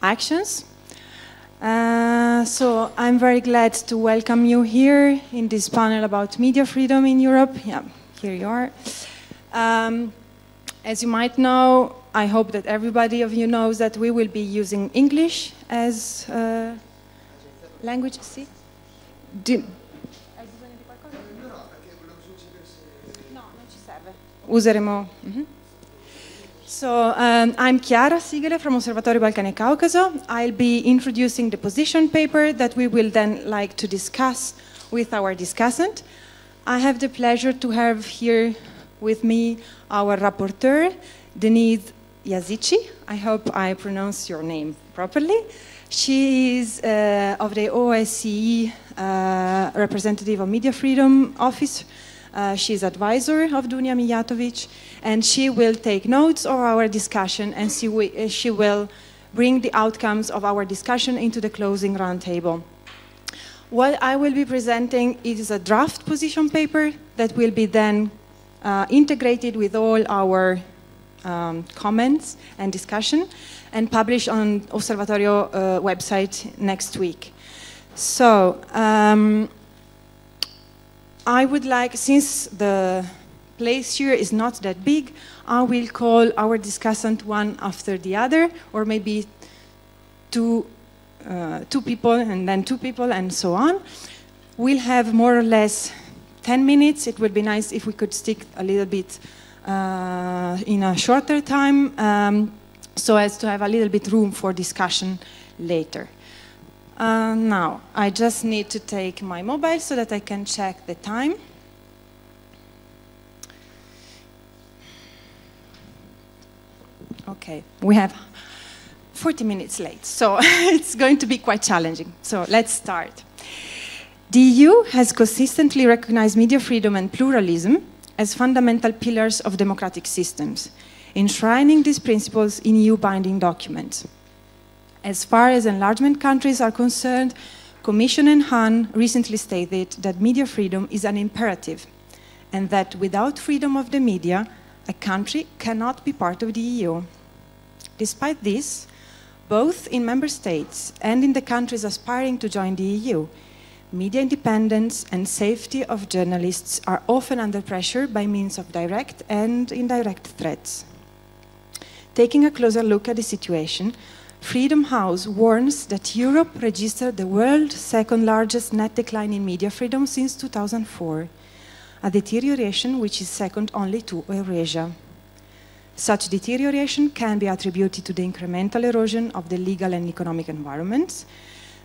actions. So I'm very glad to welcome you here in this panel about media freedom in Europe. Yeah, here you are. As you might know, I hope that everybody of you knows that we will be using English as language. See? Useremo. So I'm Chiara Sigele from Osservatorio Balcani Caucaso. I'll be introducing the position paper that we will then like to discuss with our discussant. I have the pleasure to have here with me our rapporteur, Denise Yazici. I hope I pronounce your name properly. She is of the OSCE representative of Media Freedom Office. She's advisor of Dunja Mijatovic, and she will take notes of our discussion, and she will bring the outcomes of our discussion into the closing roundtable. What I will be presenting is a draft position paper that will be then integrated with all our comments and discussion and published on Osservatorio website next week. So, I would like, since the place here is not that big, I will call our discussant one after the other, or maybe two people and then two people and so on. We'll have more or less 10 minutes. It would be nice if we could stick a little bit in a shorter time, so as to have a little bit room for discussion later. Now, I just need to take my mobile so that I can check the time. Okay, we have 40 minutes late, so it's going to be quite challenging. So let's start. The EU has consistently recognized media freedom and pluralism as fundamental pillars of democratic systems, enshrining these principles in EU binding documents. As far as enlargement countries are concerned, Commission and Han recently stated that media freedom is an imperative, and that without freedom of the media, a country cannot be part of the EU. Despite this, both in member states and in the countries aspiring to join the EU, media independence and safety of journalists are often under pressure by means of direct and indirect threats. Taking a closer look at the situation, Freedom House warns that Europe registered the world's second largest net decline in media freedom since 2004, a deterioration which is second only to Eurasia. Such deterioration can be attributed to the incremental erosion of the legal and economic environments,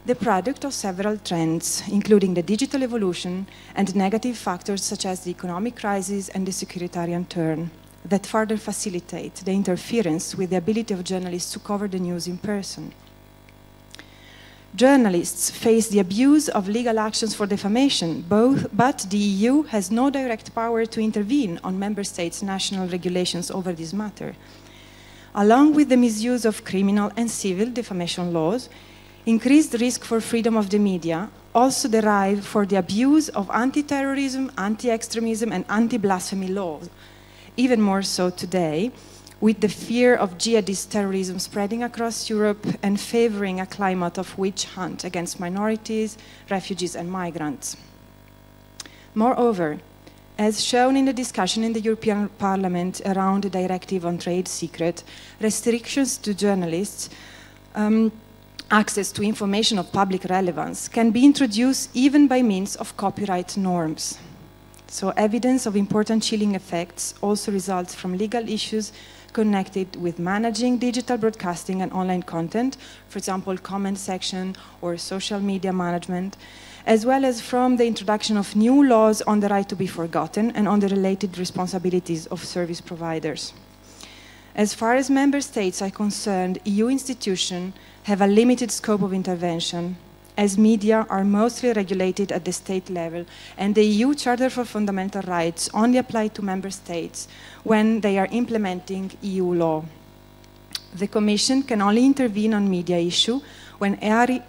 the product of several trends, including the digital evolution and negative factors such as the economic crisis and the securitarian turn, that further facilitate the interference with the ability of journalists to cover the news in person. Journalists face the abuse of legal actions for defamation, but the EU has no direct power to intervene on member states' national regulations over this matter. Along with the misuse of criminal and civil defamation laws, increased risk for freedom of the media also derive from the abuse of anti-terrorism, anti-extremism, and anti-blasphemy laws, even more so today, with the fear of jihadist terrorism spreading across Europe and favoring a climate of witch hunt against minorities, refugees, and migrants. Moreover, as shown in the discussion in the European Parliament around the Directive on Trade Secret, restrictions to journalists' access to information of public relevance can be introduced even by means of copyright norms. So evidence of important chilling effects also results from legal issues connected with managing digital broadcasting and online content, for example, comment section or social media management, as well as from the introduction of new laws on the right to be forgotten and on the related responsibilities of service providers. As far as member states are concerned, EU institutions have a limited scope of intervention, as media are mostly regulated at the state level, and the EU Charter for Fundamental Rights only applies to member states when they are implementing EU law. The Commission can only intervene on media issues when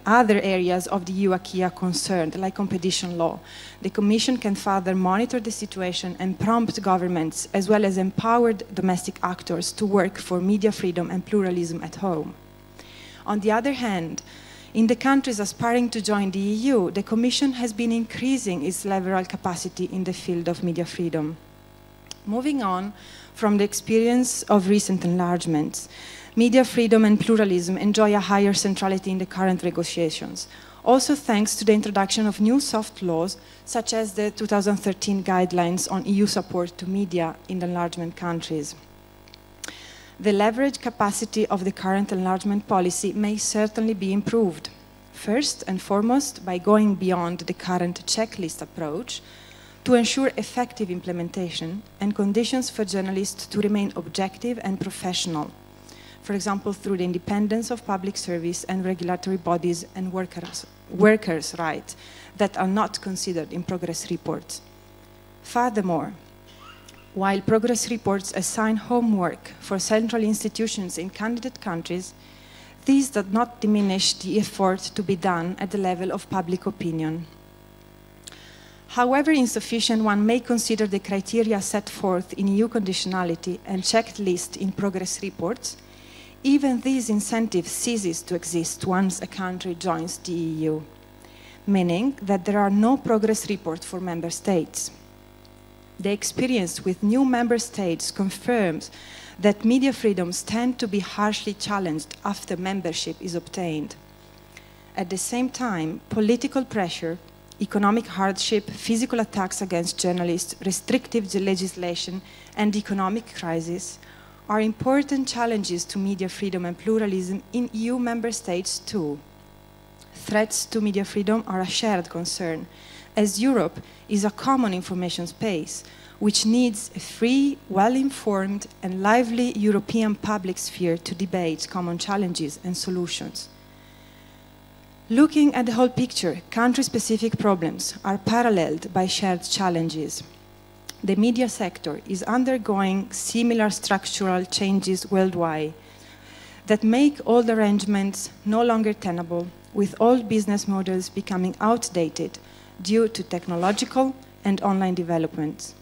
other areas of the EU acquis are concerned, like competition law. The Commission can further monitor the situation and prompt governments, as well as empowered domestic actors, to work for media freedom and pluralism at home. On the other hand, in the countries aspiring to join the EU, the Commission has been increasing its liberal capacity in the field of media freedom. Moving on from the experience of recent enlargements, media freedom and pluralism enjoy a higher centrality in the current negotiations, also thanks to the introduction of new soft laws, such as the 2013 guidelines on EU support to media in the enlargement countries. The leverage capacity of the current enlargement policy may certainly be improved. First and foremost, by going beyond the current checklist approach to ensure effective implementation and conditions for journalists to remain objective and professional. For example, through the independence of public service and regulatory bodies and workers' rights that are not considered in progress reports. Furthermore, while progress reports assign homework for central institutions in candidate countries, these do not diminish the effort to be done at the level of public opinion. However insufficient one may consider the criteria set forth in EU conditionality and checked list in progress reports, even this incentive ceases to exist once a country joins the EU, meaning that there are no progress reports for member states. The experience with new member states confirms that media freedoms tend to be harshly challenged after membership is obtained. At the same time, political pressure, economic hardship, physical attacks against journalists, restrictive legislation, and economic crisis are important challenges to media freedom and pluralism in EU member states too. Threats to media freedom are a shared concern, as Europe is a common information space, which needs a free, well-informed, and lively European public sphere to debate common challenges and solutions. Looking at the whole picture, country-specific problems are paralleled by shared challenges. The media sector is undergoing similar structural changes worldwide that make old arrangements no longer tenable, with old business models becoming outdated due to technological and online developments.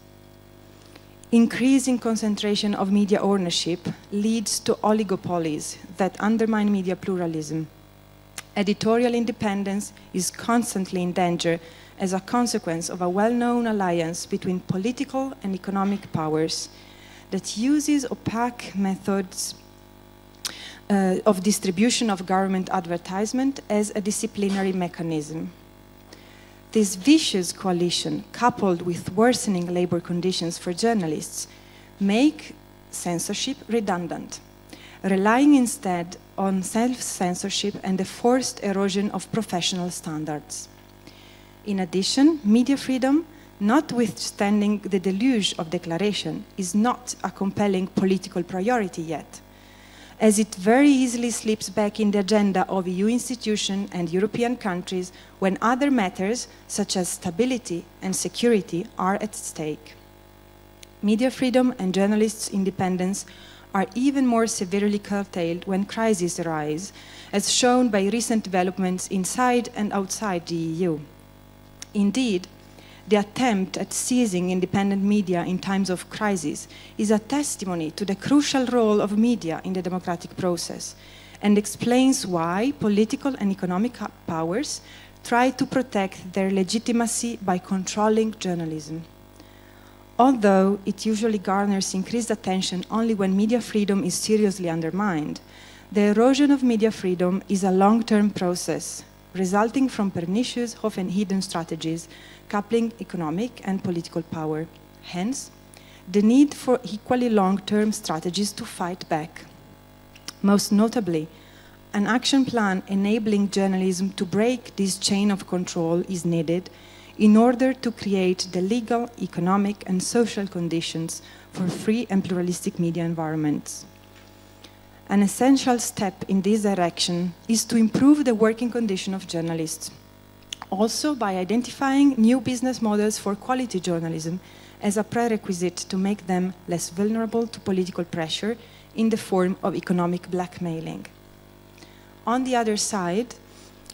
Increasing concentration of media ownership leads to oligopolies that undermine media pluralism. Editorial independence is constantly in danger as a consequence of a well-known alliance between political and economic powers that uses opaque methods of distribution of government advertisement as a disciplinary mechanism. This vicious coalition, coupled with worsening labor conditions for journalists, make censorship redundant, relying instead on self-censorship and the forced erosion of professional standards. In addition, media freedom, notwithstanding the deluge of declaration, is not a compelling political priority yet, as it very easily slips back in the agenda of EU institutions and European countries when other matters, such as stability and security, are at stake. Media freedom and journalists' independence are even more severely curtailed when crises arise, as shown by recent developments inside and outside the EU. Indeed, the attempt at seizing independent media in times of crisis is a testimony to the crucial role of media in the democratic process and explains why political and economic powers try to protect their legitimacy by controlling journalism. Although it usually garners increased attention only when media freedom is seriously undermined, the erosion of media freedom is a long-term process, resulting from pernicious, often hidden strategies coupling economic and political power. Hence, the need for equally long-term strategies to fight back. Most notably, an action plan enabling journalism to break this chain of control is needed in order to create the legal, economic, and social conditions for free and pluralistic media environments. An essential step in this direction is to improve the working condition of journalists, also by identifying new business models for quality journalism as a prerequisite to make them less vulnerable to political pressure in the form of economic blackmailing. On the other side,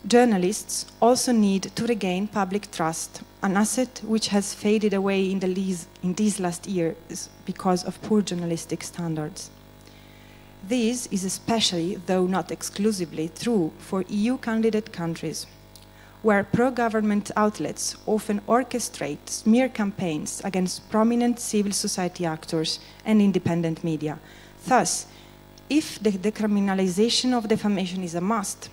journalists also need to regain public trust, an asset which has faded away in these last years because of poor journalistic standards. This is especially, though not exclusively, true for EU candidate countries, where pro-government outlets often orchestrate smear campaigns against prominent civil society actors and independent media. Thus, if the decriminalization of defamation is a must,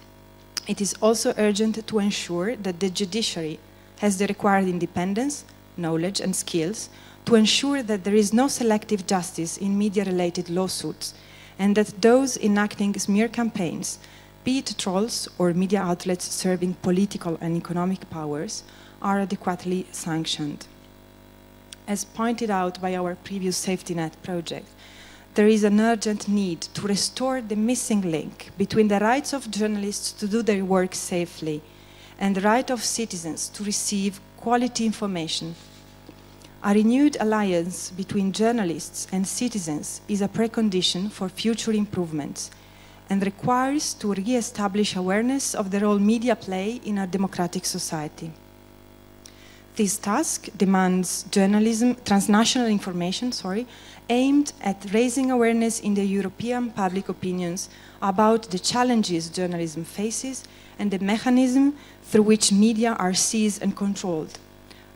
it is also urgent to ensure that the judiciary has the required independence, knowledge and skills to ensure that there is no selective justice in media-related lawsuits, and that those enacting smear campaigns, be it trolls or media outlets serving political and economic powers, are adequately sanctioned. As pointed out by our previous safety net project, there is an urgent need to restore the missing link between the rights of journalists to do their work safely and the right of citizens to receive quality information. A renewed alliance between journalists and citizens is a precondition for future improvements and requires to re-establish awareness of the role media play in a democratic society. This task demands journalism, transnational information, aimed at raising awareness in the European public opinions about the challenges journalism faces and the mechanism through which media are seized and controlled.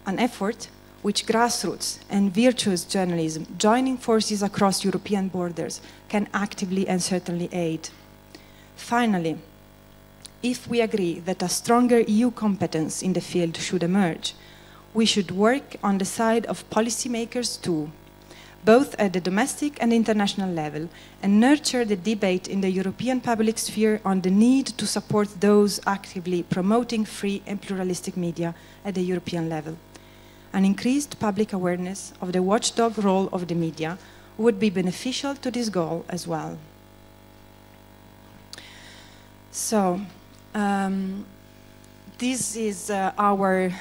An effort which grassroots and virtuous journalism joining forces across European borders can actively and certainly aid. Finally, if we agree that a stronger EU competence in the field should emerge, we should work on the side of policymakers too, both at the domestic and international level, and nurture the debate in the European public sphere on the need to support those actively promoting free and pluralistic media at the European level. An increased public awareness of the watchdog role of the media would be beneficial to this goal as well. So, this is our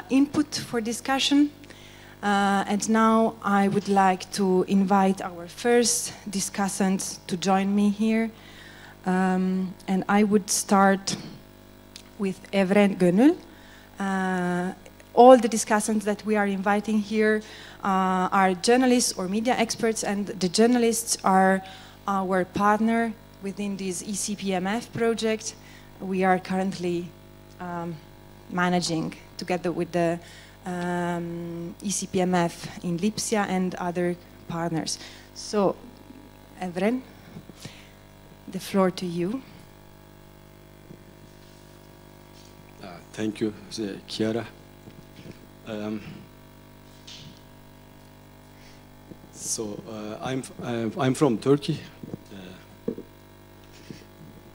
input for discussion. And now I would like to invite our first discussant to join me here. And I would start with Evren Gönül. All the discussants that we are inviting here are journalists or media experts, and the journalists are our partner within this ECPMF project. We are currently managing together with the ECPMF in Lipsia and other partners. So, Evren, the floor to you. Thank you, Chiara. I'm from Turkey,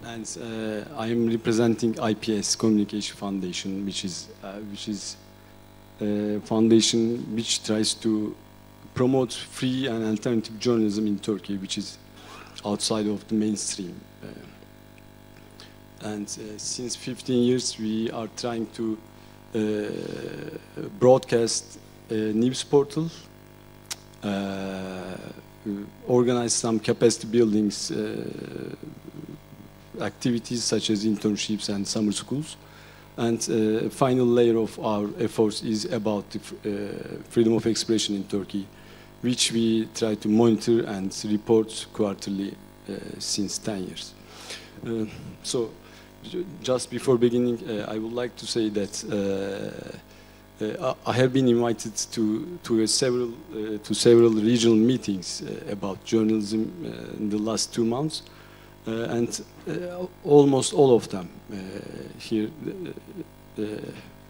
and I'm representing IPS Communication Foundation, which is a foundation which tries to promote free and alternative journalism in Turkey, which is outside of the mainstream. Since 15 years, we are trying to broadcast a news portal, organize some capacity buildings activities such as internships and summer schools. And final layer of our efforts is about the freedom of expression in Turkey, which we try to monitor and report quarterly since 10 years. So just before beginning, I would like to say that I have been invited to several regional meetings about journalism in the last 2 months, and almost all of them here.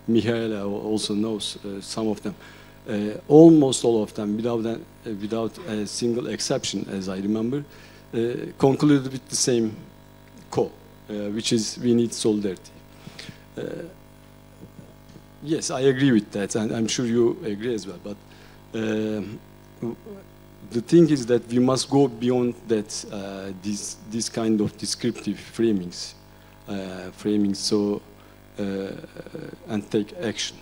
Mihaela also knows some of them. Almost all of them, without a single exception, as I remember, concluded with the same call, which is we need solidarity. Yes, I agree with that, and I'm sure you agree as well. But the thing is that we must go beyond that, this kind of descriptive framings, and take action.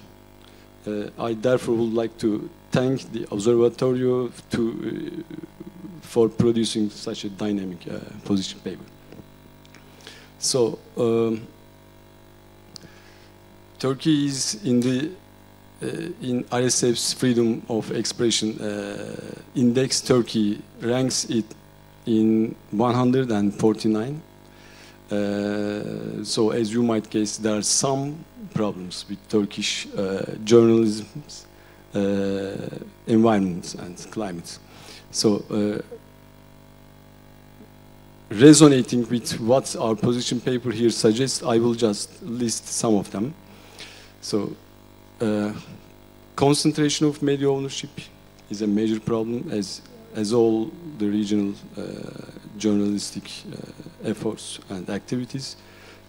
I therefore would like to thank the Osservatorio for producing such a dynamic position paper. So, Turkey is in RSF's freedom of expression index. Turkey ranks it in 149. So as you might guess, there are some problems with Turkish journalism, environment and climate. So resonating with what our position paper here suggests, I will just list some of them. So concentration of media ownership is a major problem, as all the regional journalistic efforts and activities.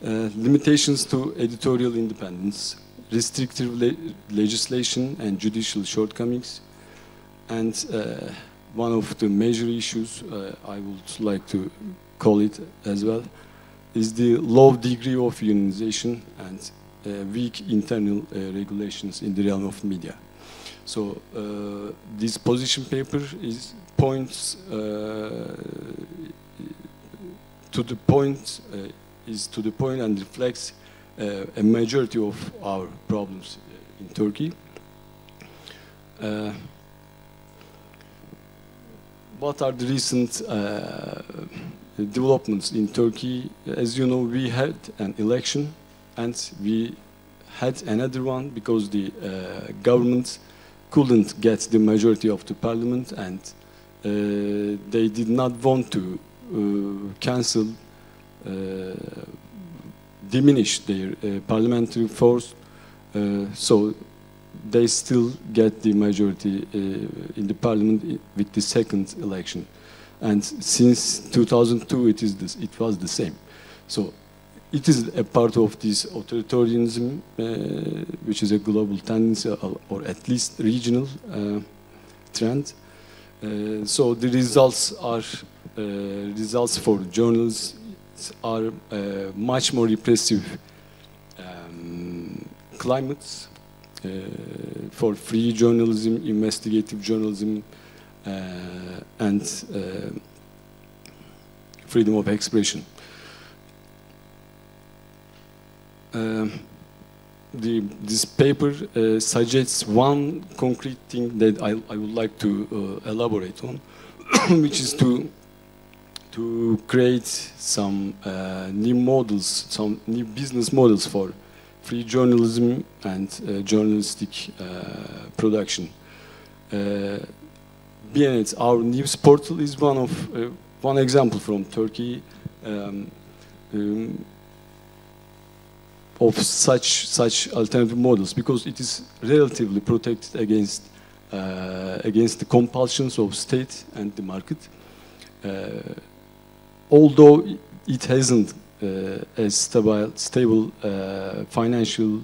Limitations to editorial independence, restrictive legislation and judicial shortcomings, and one of the major issues I would like to call it as well is the low degree of unionization and weak internal regulations in the realm of media. So this position paper points to the point and reflects a majority of our problems in Turkey. What are the recent developments in Turkey? As you know, we had an election and we had another one because the government couldn't get the majority of the parliament, and they did not want to cancel, diminish their parliamentary force, so they still get the majority in the parliament with the second election. And since 2002, it was the same. So it is a part of this authoritarianism, which is a global tendency, or at least regional trend. So the results for journalists are much more repressive climates for free journalism, investigative journalism, and freedom of expression. This paper suggests one concrete thing that I would like to elaborate on, which is to create some new models, some new business models for free journalism and journalistic production. BNet, our news portal, is one example from Turkey of such alternative models, because it is relatively protected against the compulsions of state and the market, although it hasn't a stable financial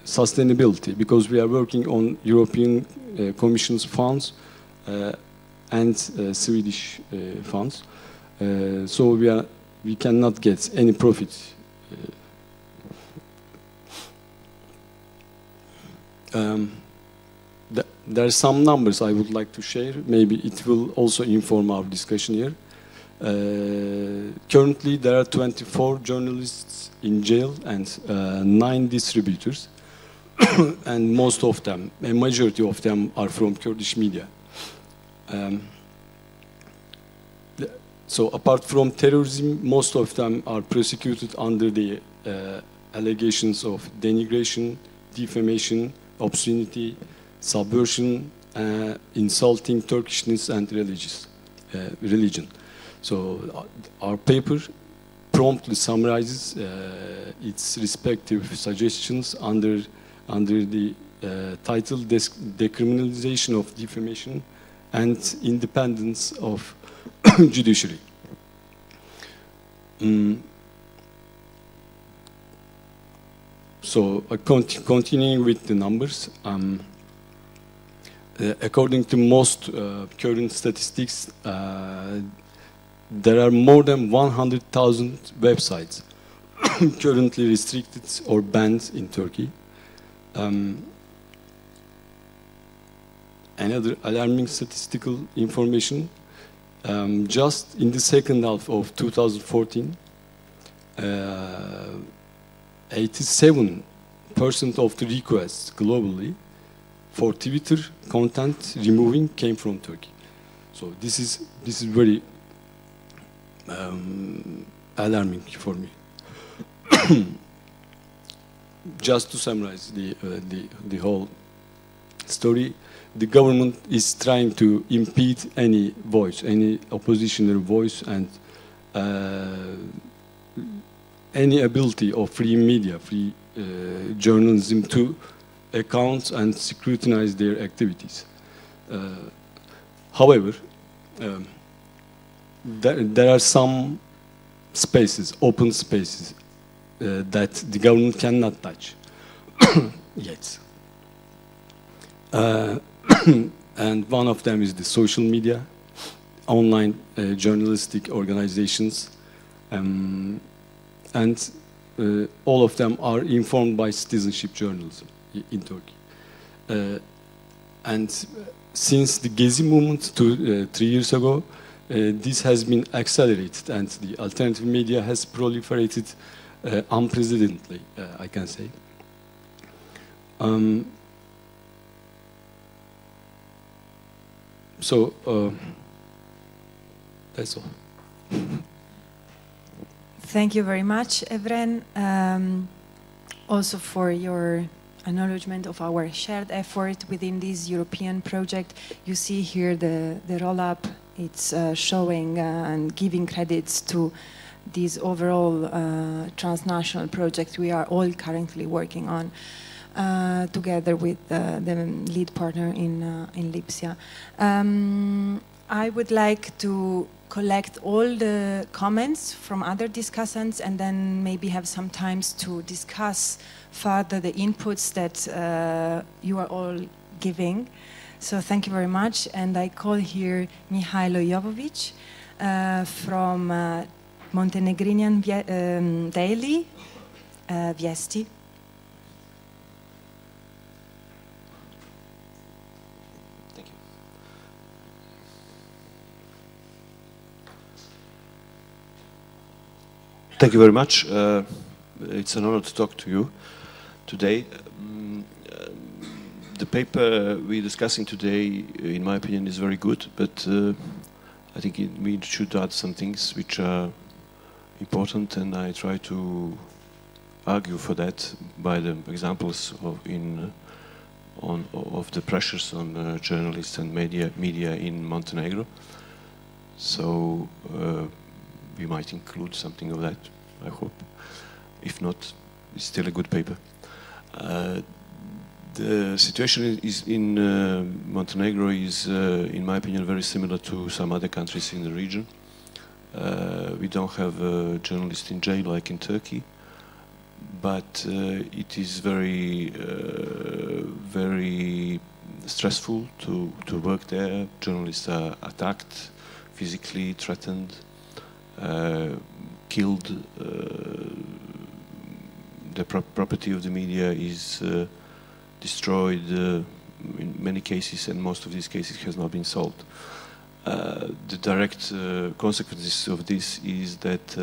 sustainability, because we are working on European Commission's funds and Swedish funds, so we cannot get any profit. There are some numbers I would like to share. Maybe it will also inform our discussion here. Currently, there are 24 journalists in jail and 9 distributors, and most of them, a majority of them, are from Kurdish media. So apart from terrorism, most of them are prosecuted under the allegations of denigration, defamation, obscenity, subversion, insulting Turkishness and religion. So our paper promptly summarizes its respective suggestions under the title Decriminalization of Defamation and Independence of Judiciary. So continuing with the numbers, according to most current statistics, there are more than 100,000 websites currently restricted or banned in Turkey. Another alarming statistical information, just in the second half of 2014, 87% of the requests globally for Twitter content removing came from Turkey. So this is very alarming for me. Just to summarize the whole story, the government is trying to impede any voice, any oppositional voice, and any ability of free media, free journalism to account and scrutinize their activities. However, there are some spaces, open spaces, that the government cannot touch yet. And one of them is the social media, online journalistic organizations, and all of them are informed by citizenship journalism in Turkey. And since the Gezi movement 3 years ago, this has been accelerated, and the alternative media has proliferated unprecedentedly, I can say. So that's all. Thank you very much, Evren, also for your acknowledgement of our shared effort within this European project. You see here the roll-up. It's showing and giving credits to this overall transnational project we are all currently working on together with the lead partner in Lipsia. I would like to collect all the comments from other discussants and then maybe have some times to discuss further the inputs that you are all giving. So thank you very much. And I call here Mihailo Jovovic from Montenegrinian daily, Viesti. Thank you. Thank you very much. It's an honor to talk to you today. The paper we're discussing today, in my opinion, is very good, but I think we should add some things which are important, and I try to argue for that by the examples of the pressures on journalists and media in Montenegro. So we might include something of that, I hope. If not, it's still a good paper. The situation in Montenegro is, in my opinion, very similar to some other countries in the region. We don't have a journalist in jail like in Turkey, but it is very, very stressful to work there. Journalists are attacked, physically threatened, killed. The property of the media is destroyed in many cases, and most of these cases has not been solved. The direct consequences of this is that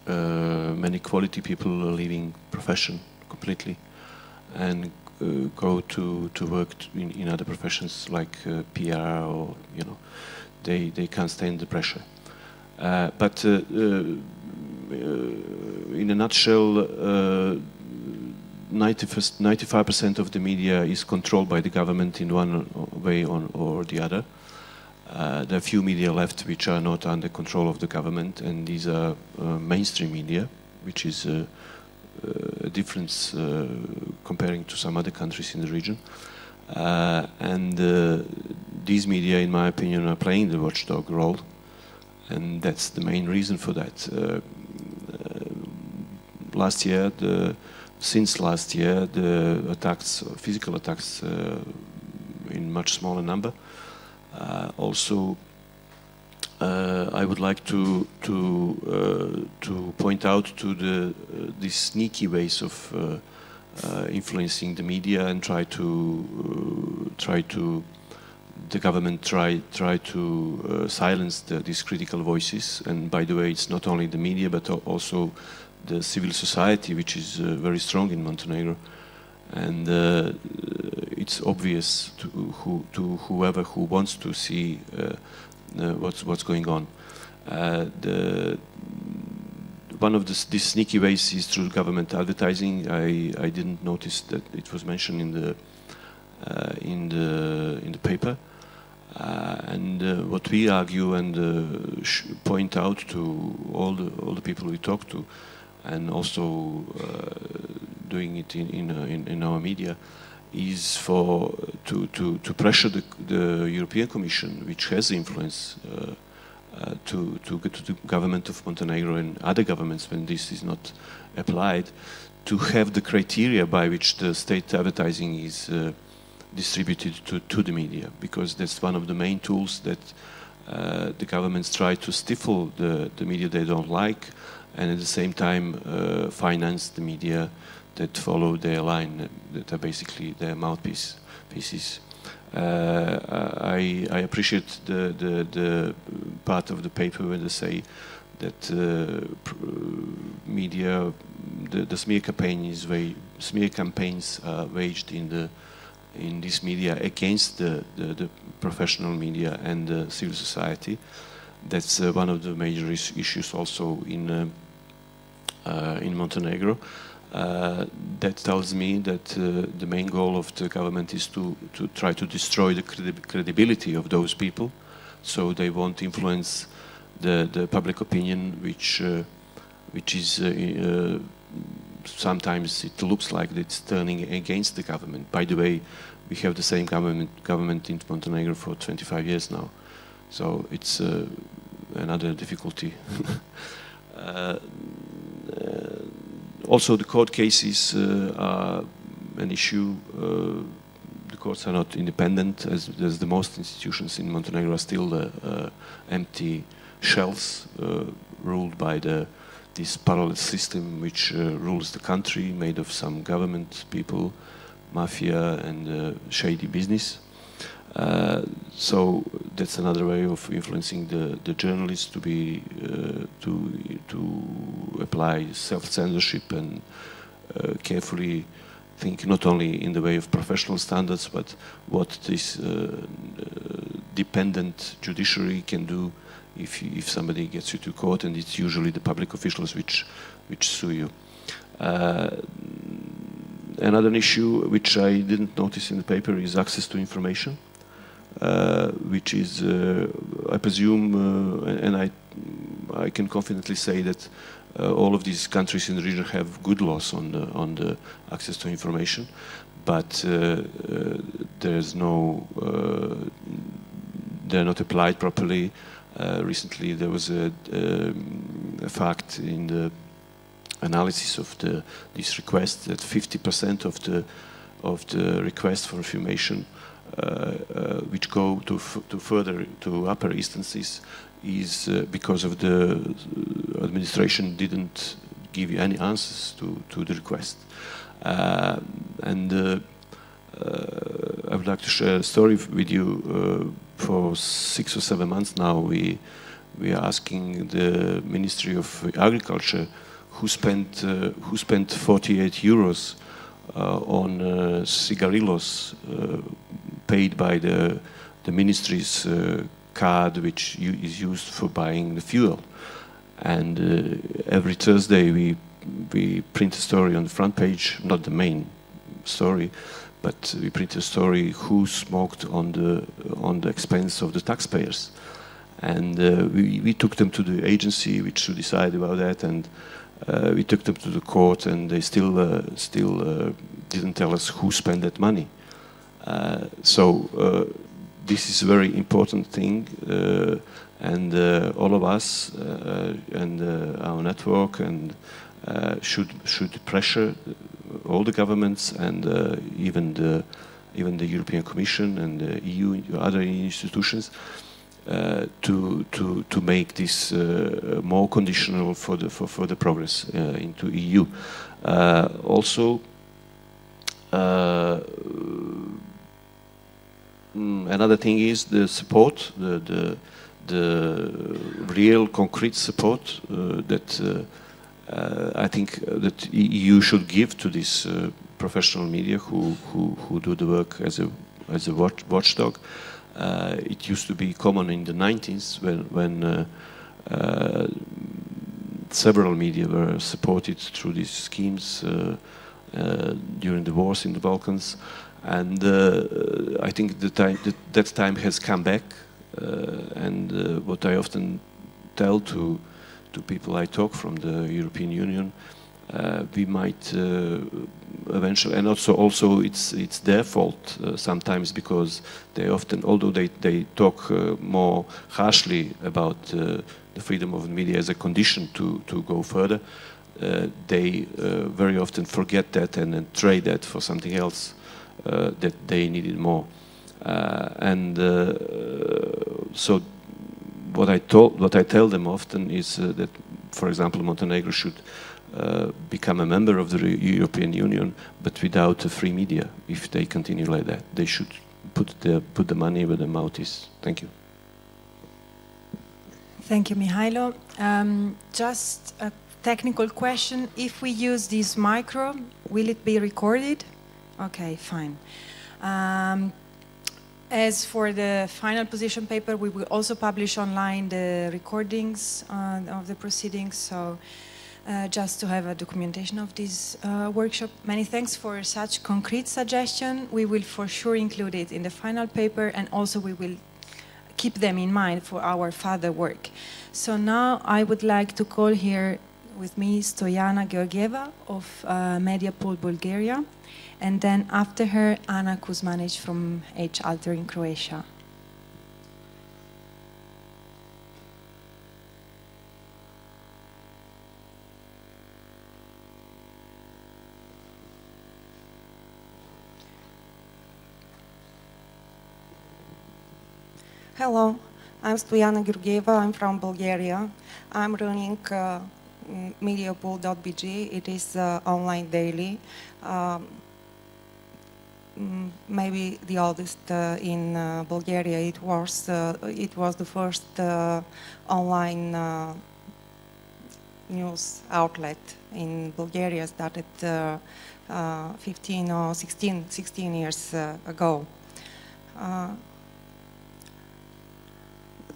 many quality people are leaving profession completely and go to work in other professions like PR, or they can't stand the pressure. But in a nutshell, 95% of the media is controlled by the government in one way or the other. There are few media left which are not under control of the government, and these are mainstream media, which is a difference comparing to some other countries in the region. And these media, in my opinion, are playing the watchdog role, and that's the main reason for that. Since last year, the attacks, physical attacks, in much smaller number. Also, I would like to point out to these sneaky ways of influencing the media and the government try to silence these critical voices. And by the way, it's not only the media but also the civil society, which is very strong in Montenegro, and it's obvious to whoever who wants to see what's going on. One of these sneaky ways is through government advertising. I didn't notice that it was mentioned in the paper. And what we argue and point out to all the people we talk to, and also doing it in our media, is to pressure the European Commission, which has influence, to get to the government of Montenegro and other governments when this is not applied, to have the criteria by which the state advertising is distributed to the media, because that's one of the main tools that the governments try to stifle the media they don't like, and at the same time finance the media that follow their line, that are basically their mouthpieces. I appreciate the part of the paper where they say that media, the smear campaigns are waged in this media against the professional media and the civil society. That's one of the major issues also in Montenegro. That tells me that the main goal of the government is to try to destroy the credibility of those people, so they won't influence the public opinion, which is sometimes it looks like it's turning against the government. By the way, we have the same government in Montenegro for 25 years now, so it's another difficulty. Also, the court cases are an issue. The courts are not independent, as the most institutions in Montenegro are still empty shells ruled by this parallel system which rules the country, made of some government people, mafia, and shady business. So that's another way of influencing the journalists to be to apply self-censorship and carefully think not only in the way of professional standards, but what this dependent judiciary can do if somebody gets you to court, and it's usually the public officials which sue you. Another issue which I didn't notice in the paper is access to information. Which is, I presume, and I can confidently say that all of these countries in the region have good laws on the access to information, but they're not applied properly. Recently, there was a fact in the analysis of this request that 50% of the requests for information which go to upper instances is because of the administration didn't give you any answers to the request. And I would like to share a story with you. For 6 or 7 months now, we are asking the Ministry of Agriculture who spent 48 euros on cigarillos paid by the ministry's card, which is used for buying the fuel. And every Thursday we print a story on the front page, not the main story, but we print a story who smoked on the expense of the taxpayers. And we took them to the agency which should decide about that, and we took them to the court, and they still didn't tell us who spent that money. So this is a very important thing, and all of us and our network and should pressure all the governments and even the European Commission and the EU and other institutions to make this more conditional for the progress into EU. Also, another thing is the support, the real concrete support that I think that EU should give to this professional media who do the work as a watchdog. It used to be common in the 90s when Several media were supported through these schemes during the wars in the Balkans, and I think that time has come back. And what I often tell to people I talk from the European Union, we might eventually, and also it's their fault sometimes, because they often, although they talk more harshly about the freedom of the media as a condition to go further, they very often forget that and then trade that for something else that they needed more. So what I tell them often is that, for example, Montenegro should become a member of the European Union, but without a free media. If they continue like that, they should put the money where the mouth is. Thank you. Thank you, Mihailo. Just a technical question: if we use this micro, will it be recorded? Okay, fine. As for the final position paper, we will also publish online the recordings of the proceedings, so just to have a documentation of this workshop. Many thanks for such concrete suggestion. We will for sure include it in the final paper, and also we will keep them in mind for our further work. So now I would like to call here with me Stojana Georgieva of Mediapool, Bulgaria, and then after her, Ana Kuzmanic from H. Alter in Croatia. Hello, I'm Stojana Georgieva. I'm from Bulgaria. I'm running Mediapool.bg. It is online daily. Maybe the oldest in Bulgaria. It was the first online news outlet in Bulgaria. Started 15 or 16 years ago.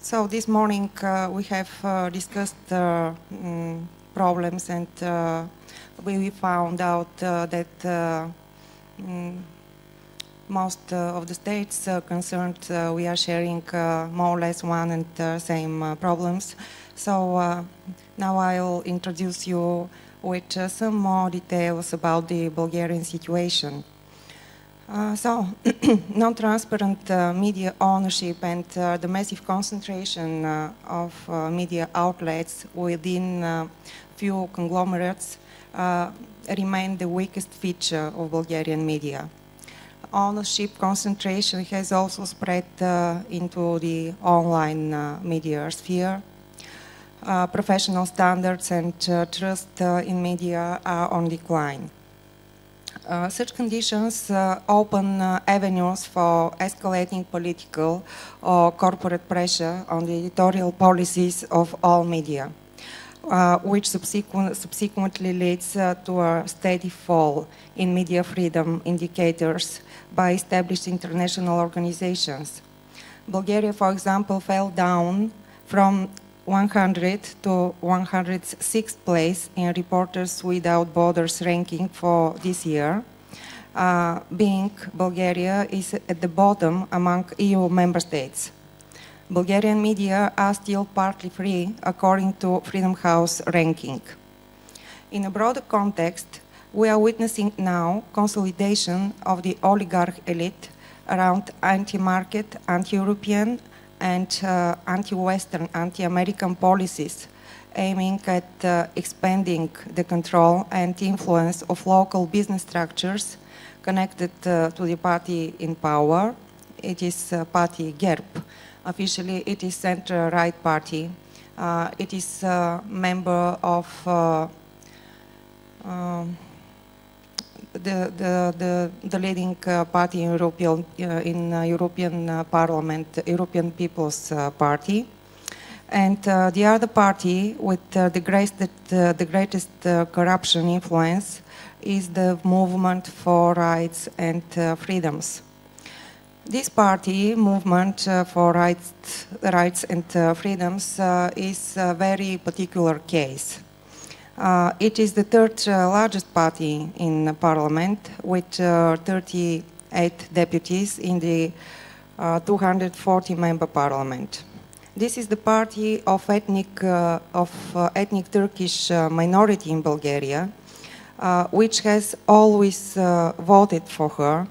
So this morning we have discussed problems, and we found out that most of the states concerned, we are sharing more or less one and same problems. So now I'll introduce you with some more details about the Bulgarian situation. So, non-transparent media ownership and the massive concentration of media outlets within few conglomerates remain the weakest feature of Bulgarian media. Ownership concentration has also spread into the online media sphere. Professional standards and trust in media are on decline. Such conditions open avenues for escalating political or corporate pressure on the editorial policies of all media, which subsequently leads to a steady fall in media freedom indicators by established international organizations. Bulgaria, for example, fell down from 100 to 106th place in Reporters Without Borders ranking for this year, being Bulgaria is at the bottom among EU member states. Bulgarian media are still partly free according to Freedom House ranking. In a broader context, we are witnessing now consolidation of the oligarch elite around anti-market, anti-European, and anti-Western, anti-American policies aiming at expanding the control and influence of local business structures connected to the party in power. It is party GERB. Officially, it is center-right party. It is a member of the leading party in European Parliament, European People's Party, and the other party with the greatest corruption influence is the Movement for Rights and Freedoms. This party, Movement for Rights and Freedoms, is a very particular case. It is the third largest party in Parliament, with 38 deputies in the 240-member Parliament. This is the party of ethnic Turkish minority in Bulgaria, which has always voted for her,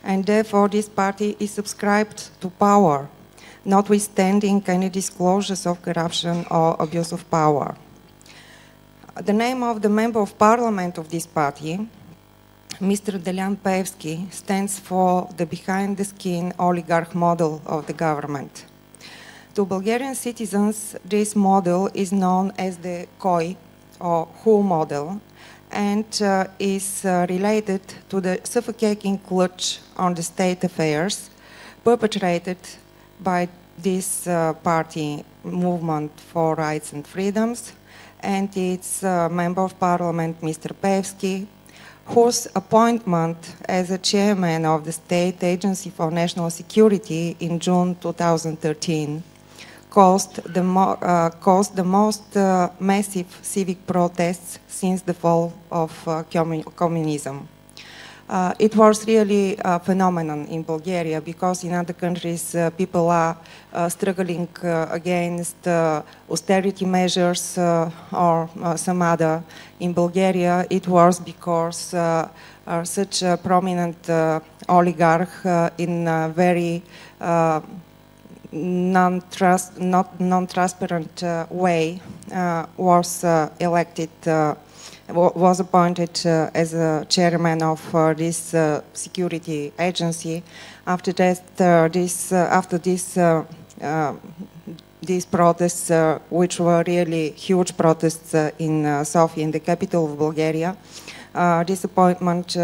and therefore this party is subscribed to power, notwithstanding any disclosures of corruption or abuse of power. The name of the member of parliament of this party, Mr. Delian Peevski, stands for the behind-the-skin oligarch model of the government. To Bulgarian citizens, this model is known as the KOI, or WHO model, and is related to the suffocating clutch on the state affairs perpetrated by this party, Movement for Rights and Freedoms, and its Member of Parliament, Mr. Peevski, whose appointment as a chairman of the State Agency for National Security in June 2013 caused the most massive civic protests since the fall of communism. It was really a phenomenon in Bulgaria, because in other countries people are struggling against austerity measures or some other. In Bulgaria it was because such a prominent oligarch in a very non-transparent way was elected, was appointed as a chairman of this security agency. After that, these protests, which were really huge protests in Sofia, in the capital of Bulgaria, this appointment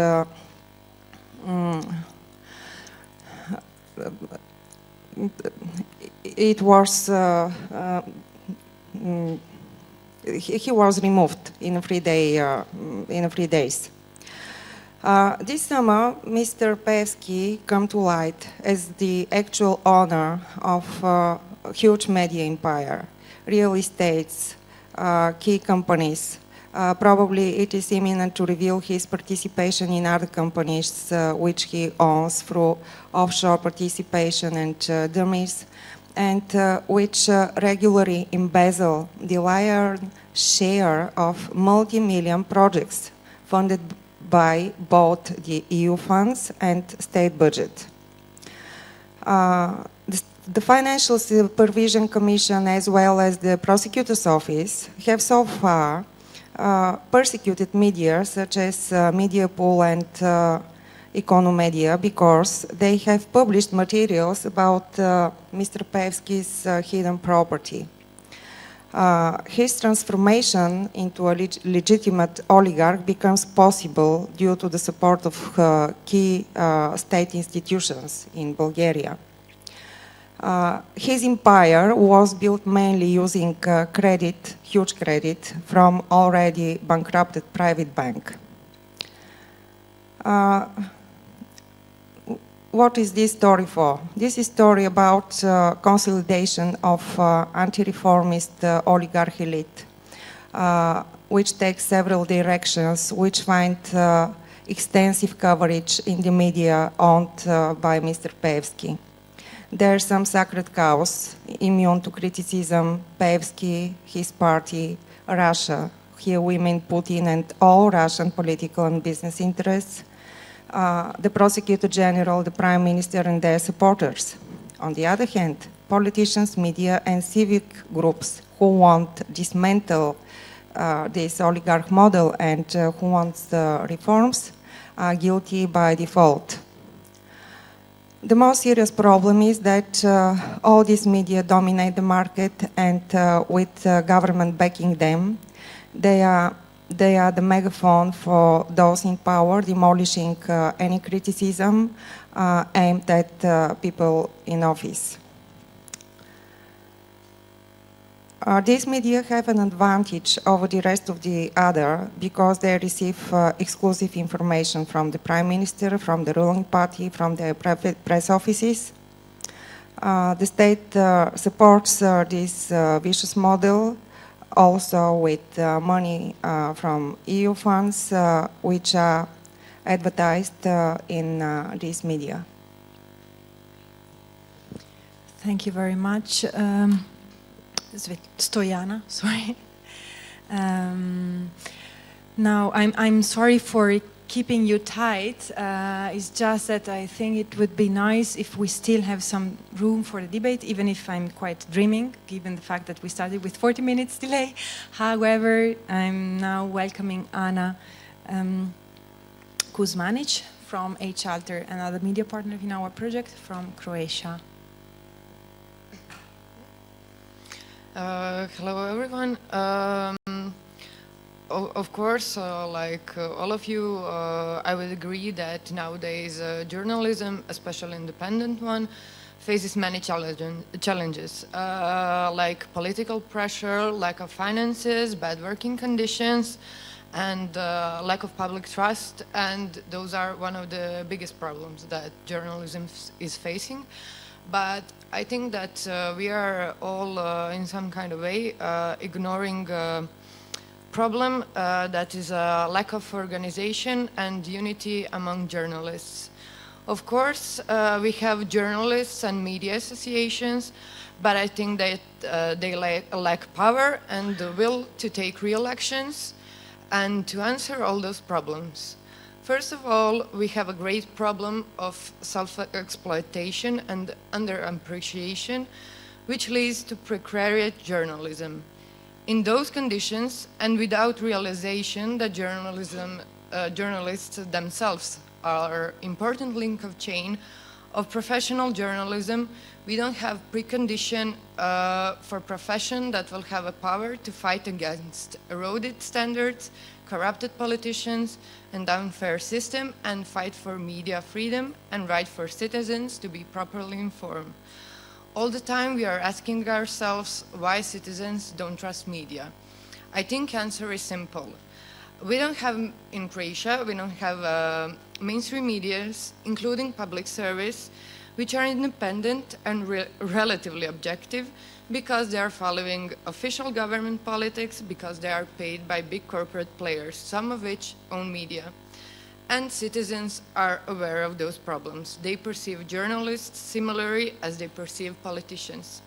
it was he was removed in 3 days. This summer, Mr. Peevski came to light as the actual owner of a huge media empire, real estates, key companies. Probably it is imminent to reveal his participation in other companies which he owns through offshore participation and dummies, and which regularly embezzle the lion's share of multi-million projects funded by both the EU funds and state budget. The Financial Supervision Commission, as well as the Prosecutor's Office, have so far persecuted media such as Mediapool and Economedia, because they have published materials about Mr. Peevski's hidden property. His transformation into a legitimate oligarch becomes possible due to the support of key state institutions in Bulgaria. His empire was built mainly using huge credit from already bankrupted private bank. What is this story for? This is a story about consolidation of anti-reformist oligarch elite, which takes several directions, which find extensive coverage in the media owned by Mr. Peevski. There are some sacred cows immune to criticism: Peevski, his party, Russia. Here we mean Putin and all Russian political and business interests, the Prosecutor General, the Prime Minister and their supporters. On the other hand, politicians, media and civic groups who want to dismantle this oligarch model and who want reforms are guilty by default. The most serious problem is that all these media dominate the market, and with government backing them, they are the megaphone for those in power, demolishing any criticism aimed at people in office. These media have an advantage over the rest of the other because they receive exclusive information from the Prime Minister, from the ruling party, from the private press offices. The state supports this vicious model also with money from EU funds which are advertised in these media. Thank you very much. Stojana, sorry. Now, I'm sorry for keeping you tight. It's just that I think it would be nice if we still have some room for the debate, even if I'm quite dreaming, given the fact that we started with 40 minutes delay. However, I'm now welcoming Ana Kuzmanic from H-Alter, another media partner in our project from Croatia. Hello, everyone. Of course, like all of you, I would agree that nowadays journalism, especially independent one, faces many challenges, like political pressure, lack of finances, bad working conditions, and lack of public trust. And those are one of the biggest problems that journalism is facing. But I think that we are all, in some kind of way, ignoring problem that is a lack of organization and unity among journalists. Of course, we have journalists and media associations, but I think that they lack power and the will to take real actions and to answer all those problems. First of all, we have a great problem of self-exploitation and underappreciation, which leads to precariat journalism. In those conditions, and without realization that journalists themselves are an important link of chain of professional journalism, we don't have precondition for profession that will have a power to fight against eroded standards, corrupted politicians, and unfair system, and fight for media freedom and right for citizens to be properly informed. All the time we are asking ourselves why citizens don't trust media. I think answer is simple. We don't have, in Croatia, we don't have mainstream medias, including public service, which are independent and relatively objective because they are following official government politics, because they are paid by big corporate players, some of which own media. And citizens are aware of those problems. They perceive journalists similarly as they perceive politicians.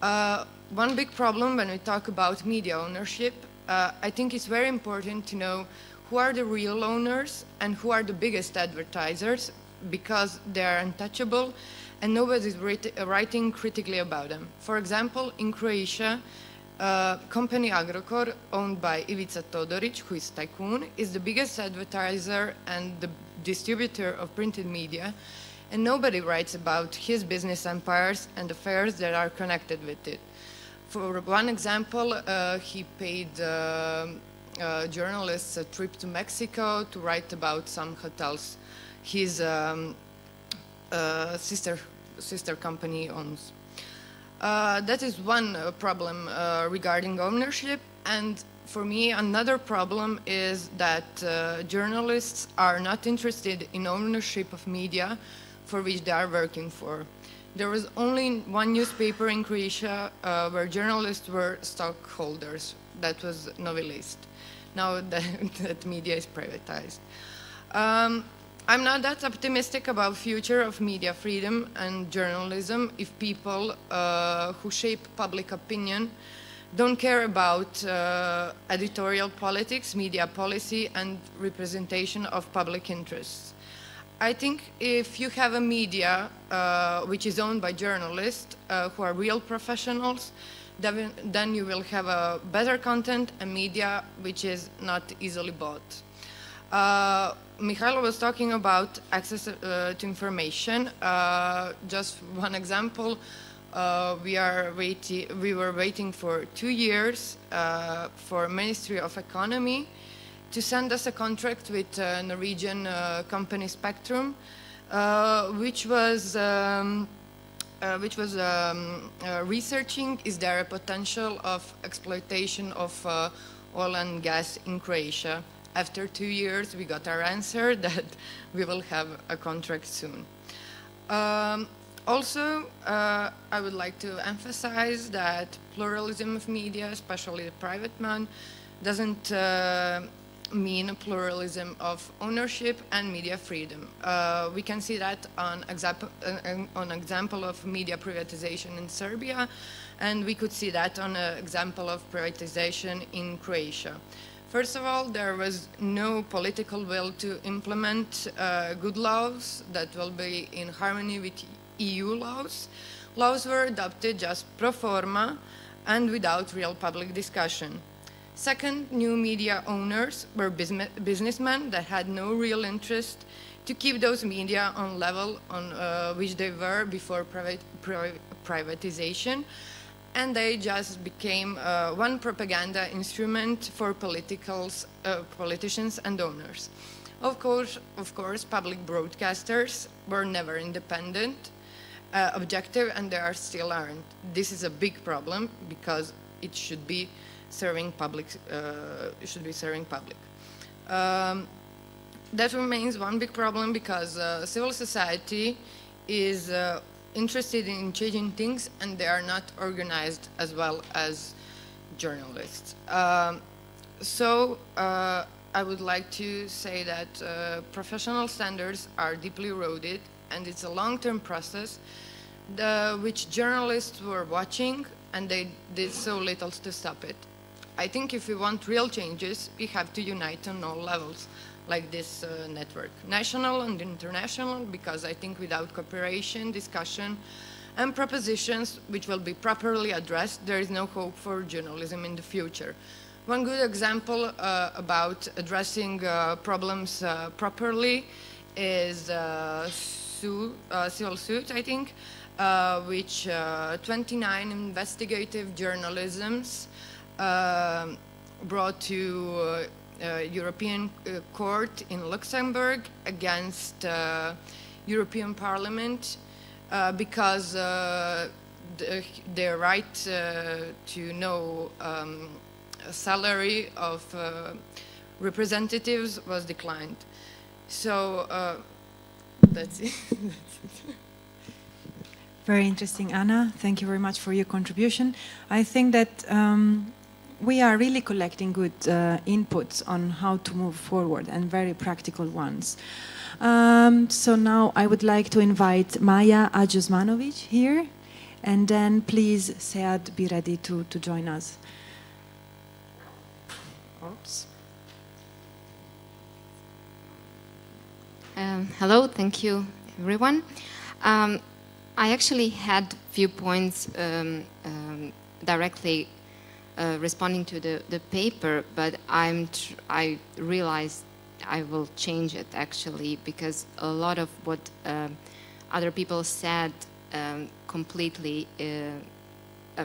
One big problem when we talk about media ownership, I think it's very important to know who are the real owners and who are the biggest advertisers, because they are untouchable and nobody's writing critically about them. For example, in Croatia, company Agrokor, owned by Ivica Todorić, who is tycoon, is the biggest advertiser and the distributor of printed media, and nobody writes about his business empires and affairs that are connected with it. For one example, he paid journalists a trip to Mexico to write about some hotels his sister company owns. That is one problem regarding ownership, and for me another problem is that journalists are not interested in ownership of media for which they are working for. There was only one newspaper in Croatia where journalists were stockholders. That was Novi List. Now that media is privatized. I'm not that optimistic about future of media freedom and journalism if people who shape public opinion don't care about editorial politics, media policy, and representation of public interests. I think if you have a media which is owned by journalists who are real professionals, then you will have a better content and media which is not easily bought. Mihailo was talking about access to information. Just one example, we were waiting for 2 years for Ministry of Economy to send us a contract with Norwegian company Spectrum, which was researching is there a potential of exploitation of oil and gas in Croatia. After 2 years, we got our answer that we will have a contract soon. Also, I would like to emphasize that pluralism of media, especially the private one, doesn't mean pluralism of ownership and media freedom. We can see that on example of media privatization in Serbia, and we could see that on an example of privatization in Croatia. First of all, there was no political will to implement good laws that will be in harmony with EU laws. Laws were adopted just pro forma and without real public discussion. Second, new media owners were businessmen that had no real interest to keep those media on level on which they were before privatization, and they just became one propaganda instrument for politicians and owners. Of course, public broadcasters were never independent, objective, and they still aren't. This is a big problem because it should be serving public. That remains one big problem because civil society is interested in changing things, and they are not organized as well as journalists. I would like to say that professional standards are deeply eroded, and it's a long-term process which journalists were watching, and they did so little to stop it. I think if we want real changes, we have to unite on all levels, like this network, national and international, because I think without cooperation, discussion, and propositions which will be properly addressed, there is no hope for journalism in the future. One good example about addressing problems properly is civil suit, I think, which 29 investigative journalisms brought to European Court in Luxembourg against European Parliament because their right to know salary of representatives was declined. So that's it. Very interesting, Anna. Thank you very much for your contribution. I think that we are really collecting good inputs on how to move forward, and very practical ones. So now I would like to invite Maja Ajusmanovic here, and then please, Sead, be ready to join us. Oops. Hello, thank you, everyone. I actually had few points directly responding to the paper, but I realized I will change it actually, because a lot of what other people said completely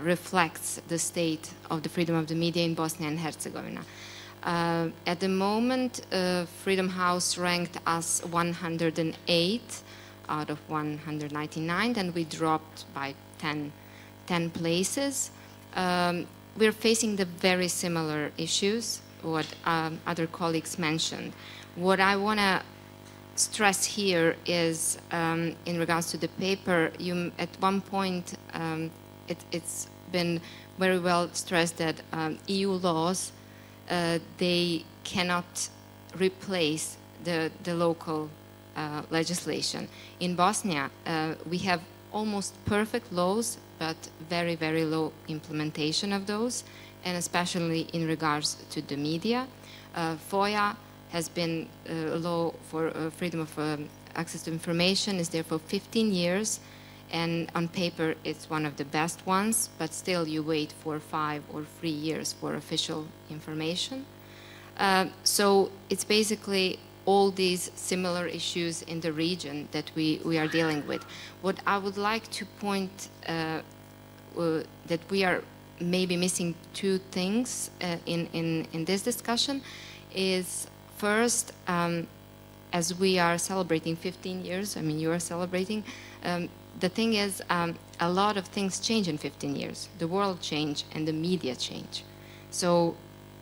reflects the state of the freedom of the media in Bosnia and Herzegovina. At the moment, Freedom House ranked us 108 out of 199, and we dropped by 10 places. We're facing the very similar issues, what other colleagues mentioned. What I want to stress here is, in regards to the paper, at one point, it's been very well stressed that EU laws, they cannot replace the local legislation. In Bosnia, we have almost perfect laws, but very, very low implementation of those, and especially in regards to the media. FOIA has been a law for freedom of access to information, is there for 15 years, and on paper it's one of the best ones, but still you wait for 5 or 3 years for official information. So it's basically all these similar issues in the region that we are dealing with. What I would like to point that we are maybe missing two things in this discussion is, first, as we are celebrating 15 years, I mean, you are celebrating, the thing is, a lot of things change in 15 years. The world change and the media change. So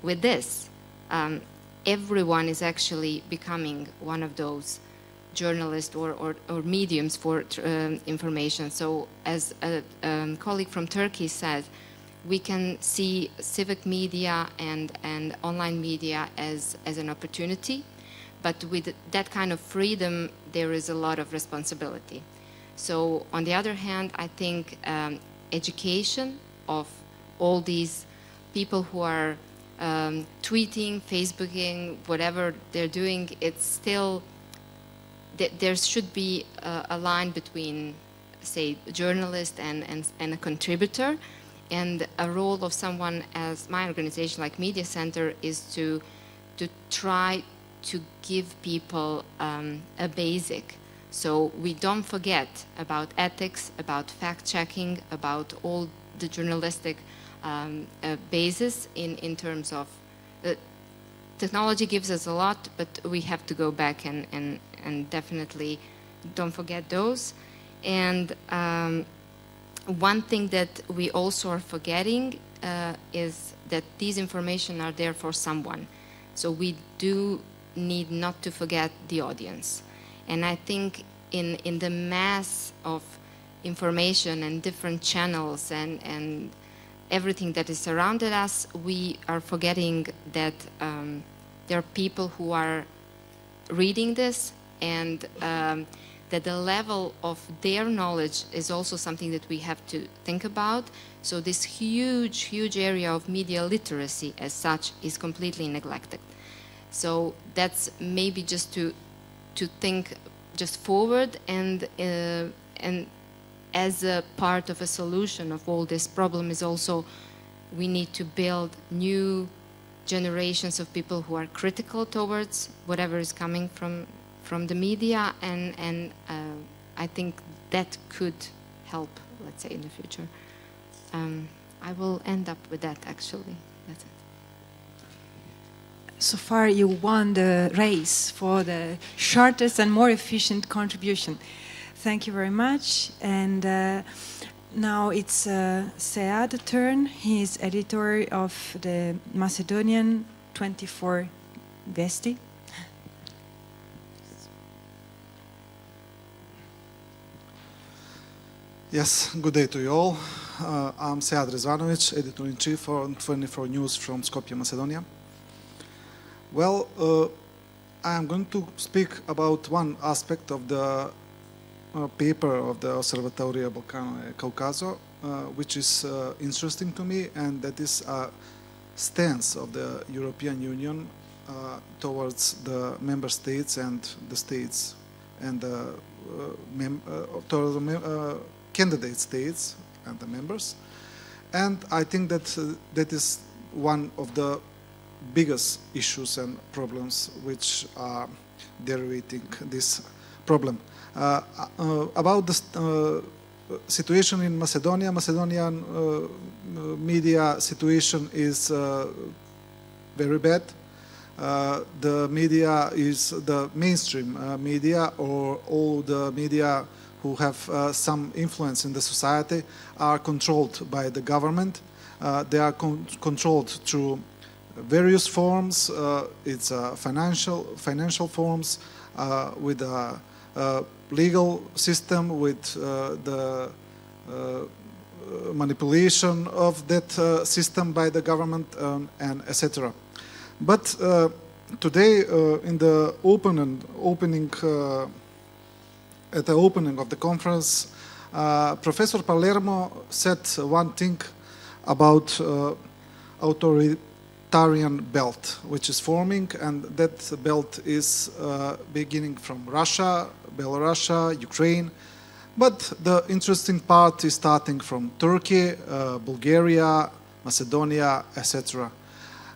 with this, everyone is actually becoming one of those journalists or mediums for information. So as a colleague from Turkey said, we can see civic media and online media as an opportunity, but with that kind of freedom, there is a lot of responsibility. So on the other hand, I think education of all these people who are tweeting, Facebooking, whatever they're doing, it's still, there should be a line between, say, a journalist and a contributor, and a role of someone as my organization, like Media Center, is to try to give people a basic. So we don't forget about ethics, about fact-checking, about all the journalistic basis in terms of technology gives us a lot, but we have to go back and definitely don't forget those. And one thing that we also are forgetting is that these information are there for someone. So we do need not to forget the audience. And I think in the mass of information and different channels and everything that is surrounded us, we are forgetting that there are people who are reading this, and that the level of their knowledge is also something that we have to think about. So this huge, huge area of media literacy as such is completely neglected. So that's maybe just to think just forward, and as a part of a solution of all this problem is also we need to build new generations of people who are critical towards whatever is coming from the media, and I think that could help, let's say, in the future. I will end up with that, actually. That's it. So far you won the race for the shortest and more efficient contribution. Thank you very much. And now it's Sead's turn. He is editor of the Macedonian 24 Vesti. Yes, good day to you all. I'm Sead Rezvanovic, editor-in-chief for 24 News from Skopje, Macedonia. Well, I am going to speak about one aspect of the paper of the Osservatorio Balcani, Caucaso, which is interesting to me, and that is a stance of the European Union towards the member states and the states and the candidate states and the members. And I think that that is one of the biggest issues and problems which are derivating this problem. About the situation in Macedonia, Macedonian media situation is very bad. The media is the mainstream media, or all the media who have some influence in the society are controlled by the government. They are controlled through various forms. It's financial forms, with a legal system, with the manipulation of that system by the government, and etc. But today, in the at the opening of the conference, Professor Palermo said one thing about authoritarian belt, which is forming, and that belt is beginning from Russia, Belarus, Ukraine. But the interesting part is starting from Turkey, Bulgaria, Macedonia, etc.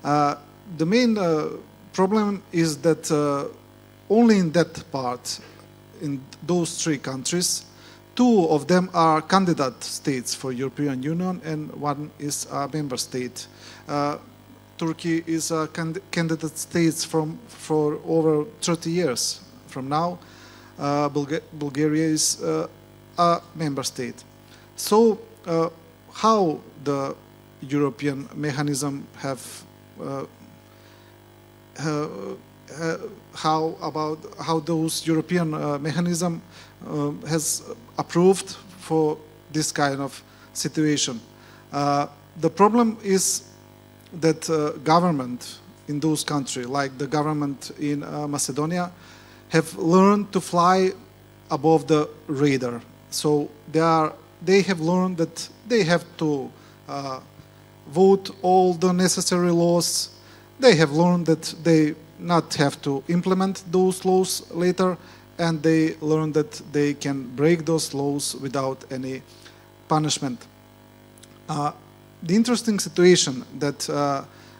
The main problem is that only in that part, in those three countries, two of them are candidate states for European Union and one is a member state. Turkey is a candidate state for over 30 years from now, Bulgaria is a member state. So how the European mechanism have how those European mechanism has approved for this kind of situation. The problem is that government in those countries, like the government in Macedonia, have learned to fly above the radar. So they have learned that they have to vote all the necessary laws. They have learned that they not have to implement those laws later, and they learn that they can break those laws without any punishment. The interesting situation that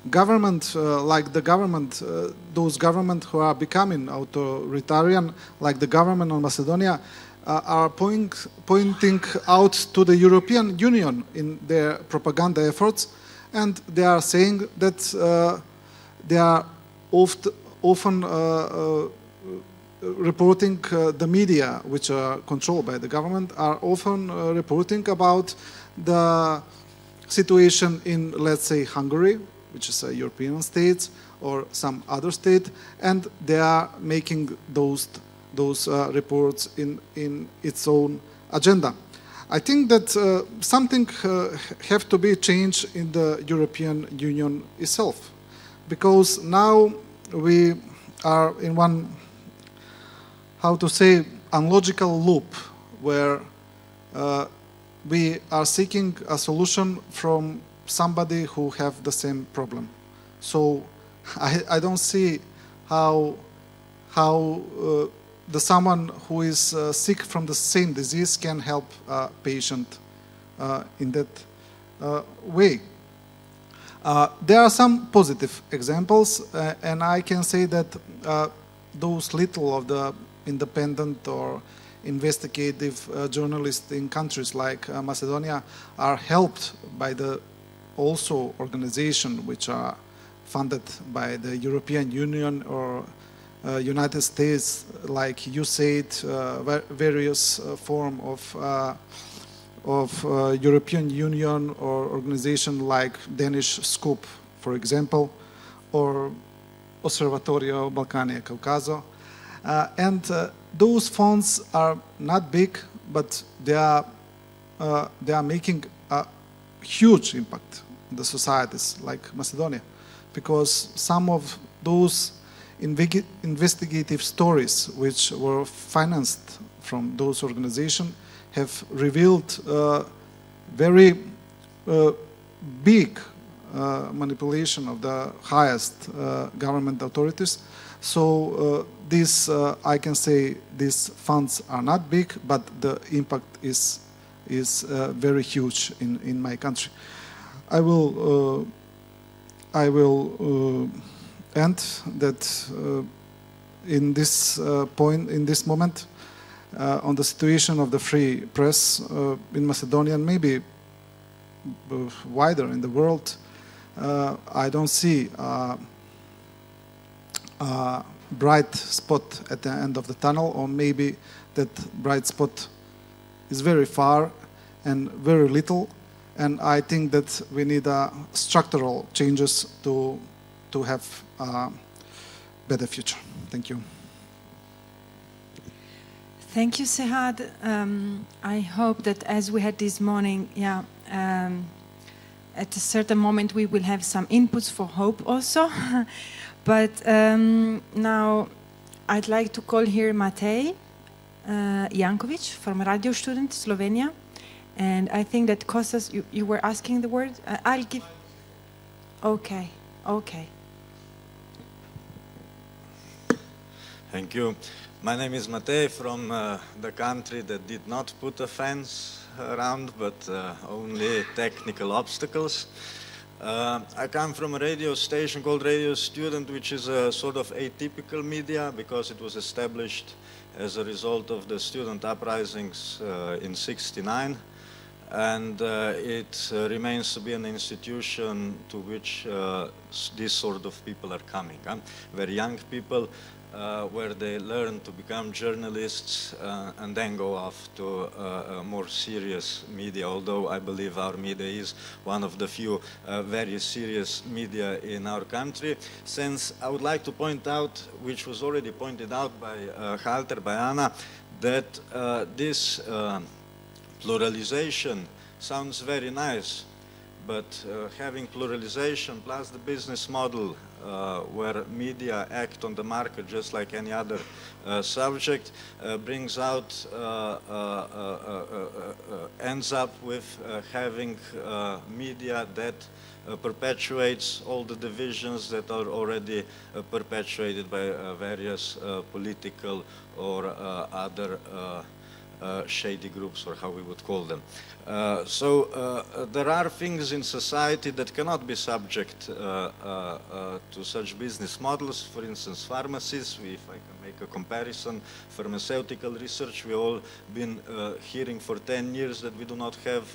government, like the government, those government who are becoming authoritarian, like the government of Macedonia, are pointing out to the European Union in their propaganda efforts, and they are saying that they are often reporting, the media, which are controlled by the government, are often reporting about the situation in, let's say, Hungary, which is a European state, or some other state, and they are making those reports in its own agenda. I think that something have to be changed in the European Union itself, because now we are in one, how to say, unlogical loop where we are seeking a solution from somebody who have the same problem. So I don't see how the someone who is sick from the same disease can help a patient in that way. There are some positive examples, and I can say that those little of the independent or investigative journalists in countries like Macedonia are helped by the also organization which are funded by the European Union or United States, like USAID, various form of European Union or organization like Danish Scoop, for example, or Osservatorio Balcani, Caucaso. And those funds are not big, but they are making a huge impact in the societies like Macedonia, because some of those investigative stories which were financed from those organizations have revealed very big manipulation of the highest government authorities. So this, I can say, these funds are not big, but the impact is very huge in my country. I will end that in this point, in this moment, on the situation of the free press in Macedonia and maybe wider in the world. I don't see a bright spot at the end of the tunnel, or maybe that bright spot is very far and very little, and I think that we need structural changes to have a better future. Thank you. Thank you, Sehad. I hope that as we had this morning, at a certain moment we will have some inputs for hope also. But now I'd like to call here Matej Jankovic from Radio Student, Slovenia. And I think that Kostas, you were asking the word? I'll give... Okay, okay. Thank you. My name is Matej from the country that did not put a fence around, but only technical obstacles. I come from a radio station called Radio Student, which is a sort of atypical media because it was established as a result of the student uprisings in '69. And it remains to be an institution to which these sort of people are coming. Very young people, where they learn to become journalists and then go off to more serious media, although I believe our media is one of the few very serious media in our country. Since I would like to point out, which was already pointed out by Halter, by Anna, that this pluralization sounds very nice, but having pluralization plus the business model where media act on the market just like any other subject brings out, ends up with having media that perpetuates all the divisions that are already perpetuated by various political or other shady groups, or how we would call them. So there are things in society that cannot be subject to such business models. For instance, pharmacies, if I can make a comparison, pharmaceutical research, we've all been hearing for 10 years that we do not have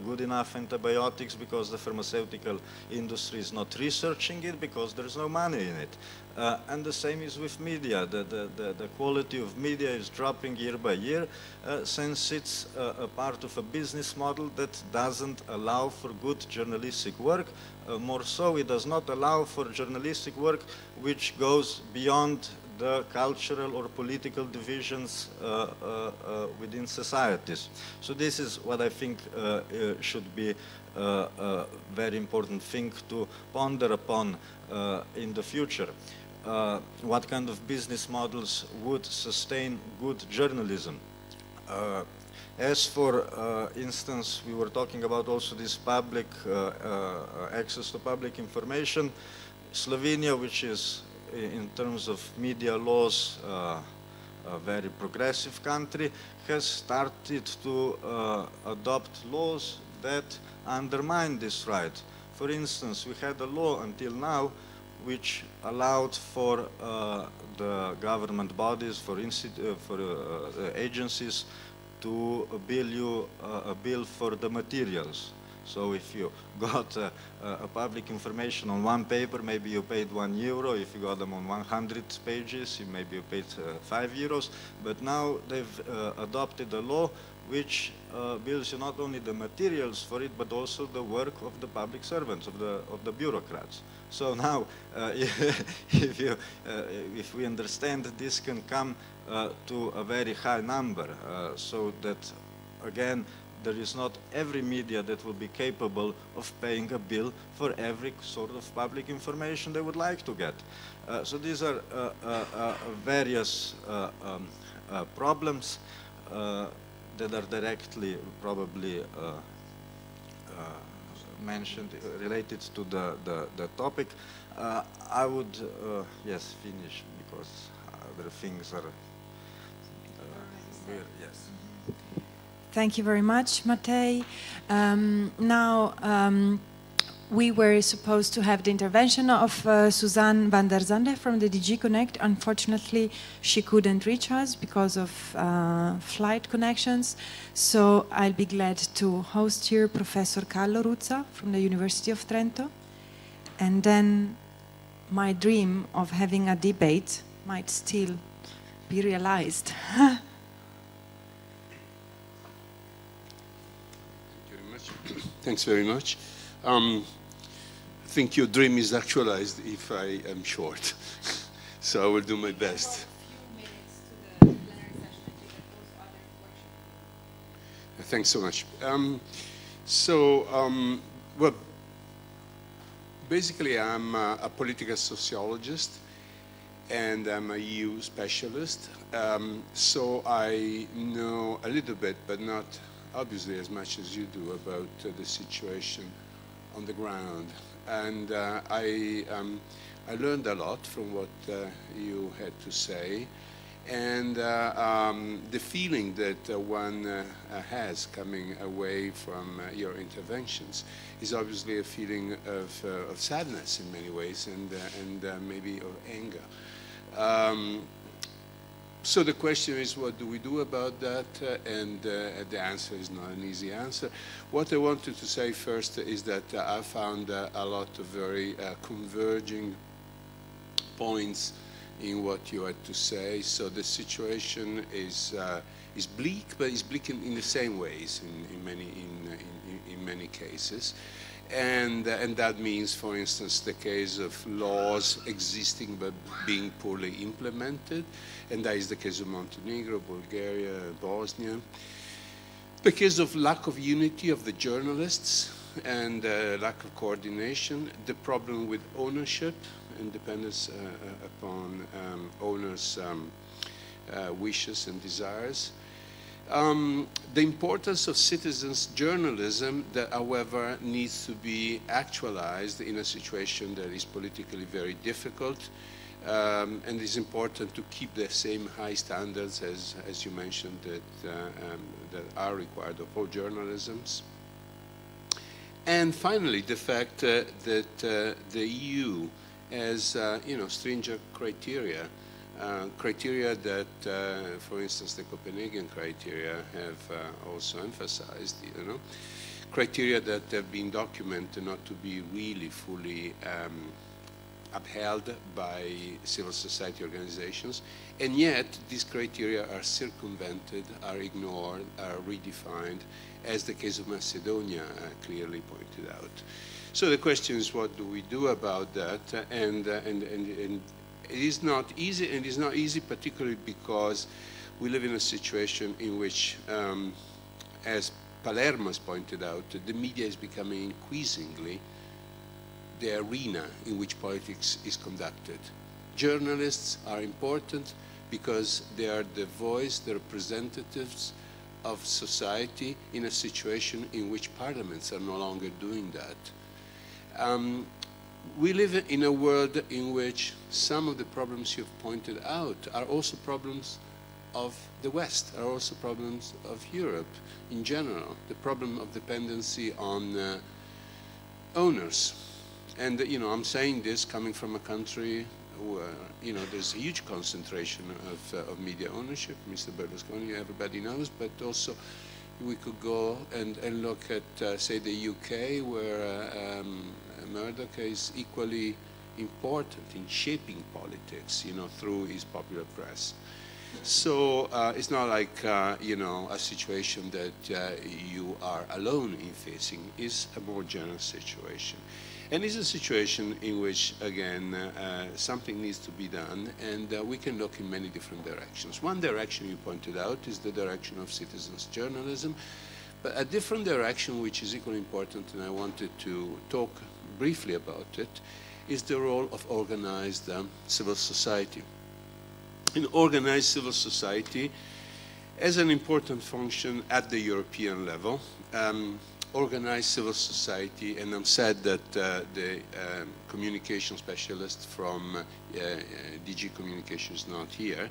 good enough antibiotics because the pharmaceutical industry is not researching it because there's no money in it. And the same is with media. The quality of media is dropping year by year since it's a part of a business model that doesn't allow for good journalistic work. More so, it does not allow for journalistic work which goes beyond the cultural or political divisions within societies. So this is what I think should be a very important thing to ponder upon in the future. What kind of business models would sustain good journalism? As for instance, we were talking about also this public access to public information. Slovenia, which is in terms of media laws a very progressive country, has started to adopt laws that undermine this right. For instance, we had a law until now which allowed for the government bodies, for agencies to bill you a bill for the materials. So if you got a public information on one paper, maybe you paid €1. If you got them on 100 pages, maybe you paid €5. But now they've adopted a law which bills you not only the materials for it, but also the work of the public servants, of the bureaucrats. So now, if we understand that this can come to a very high number, so that, again, there is not every media that will be capable of paying a bill for every sort of public information they would like to get. So these are various problems that are directly probably mentioned, related to the topic. I would, yes, finish because other things are weird, yes. Thank you very much, Matej. Now, we were supposed to have the intervention of Suzanne van der Zande from the DG Connect. Unfortunately, she couldn't reach us because of flight connections. So I'll be glad to host here Professor Carlo Ruzza from the University of Trento. And then my dream of having a debate might still be realized. Thanks very much. I think your dream is actualized if I am short. So I will do my best. Thanks so much. Well, basically I'm a political sociologist and I'm a EU specialist. So I know a little bit, but not obviously as much as you do, about the situation on the ground. And I learned a lot from what you had to say. And the feeling that one has coming away from your interventions is obviously a feeling of sadness in many ways, and maybe of anger. So the question is, what do we do about that? And the answer is not an easy answer. What I wanted to say first is that I found a lot of very converging points in what you had to say. So the situation is bleak, but it's bleak in the same ways in many cases. And that means, for instance, the case of laws existing but being poorly implemented, and that is the case of Montenegro, Bulgaria, Bosnia. The case of lack of unity of the journalists and lack of coordination, the problem with ownership and dependence upon owners' wishes and desires. The importance of citizens' journalism that, however, needs to be actualized in a situation that is politically very difficult, and it's important to keep the same high standards as you mentioned that are required of all journalisms. And finally, the fact that the EU has stringent criteria. Criteria that, for instance, the Copenhagen criteria have also emphasized, criteria that have been documented not to be really fully upheld by civil society organizations, and yet these criteria are circumvented, are ignored, are redefined, as the case of Macedonia clearly pointed out. So the question is, what do we do about that? And it is not easy, and it is not easy particularly because we live in a situation in which, as Palermo has pointed out, the media is becoming increasingly the arena in which politics is conducted. Journalists are important because they are the voice, the representatives of society in a situation in which parliaments are no longer doing that. We live in a world in which some of the problems you've pointed out are also problems of the West, are also problems of Europe in general. The problem of dependency on owners. And, I'm saying this coming from a country where, there's a huge concentration of media ownership. Mr. Berlusconi, everybody knows, but also we could go and look at, say, the UK, where Murdoch is equally important in shaping politics, through his popular press. So it's not like, a situation that you are alone in facing. It's a more general situation. And it's a situation in which, again, something needs to be done, and we can look in many different directions. One direction you pointed out is the direction of citizens' journalism, but a different direction, which is equally important, and I wanted to talk briefly about it, is the role of organized civil society. And organized civil society has an important function at the European level. Organized civil society, and I'm sad that the communication specialist from DG Communication is not here,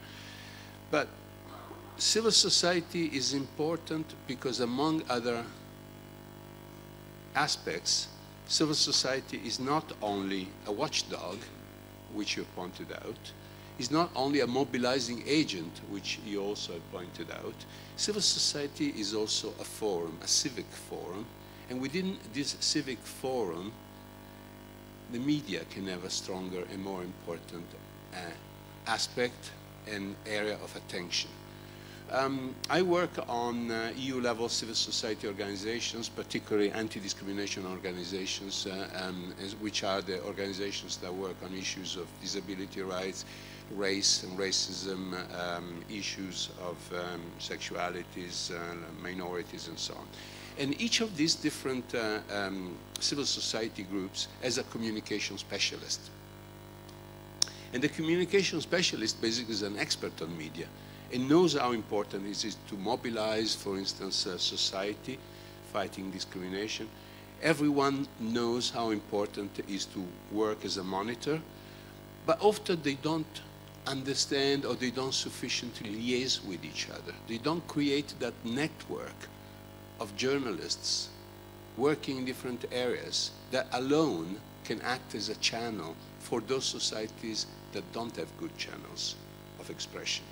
but civil society is important because, among other aspects, civil society is not only a watchdog, which you pointed out, is not only a mobilizing agent, which you also pointed out. Civil society is also a forum, a civic forum, and within this civic forum, the media can have a stronger and more important aspect and area of attention. I work on EU-level civil society organizations, particularly anti-discrimination organizations, which are the organizations that work on issues of disability rights, race and racism, issues of sexualities, minorities, and so on. And each of these different civil society groups has a communication specialist. And the communication specialist basically is an expert on media and knows how important it is to mobilize, for instance, society fighting discrimination. Everyone knows how important it is to work as a monitor, but often they don't understand, or they don't sufficiently liaise with each other. They don't create that network of journalists working in different areas that alone can act as a channel for those societies that don't have good channels of expression.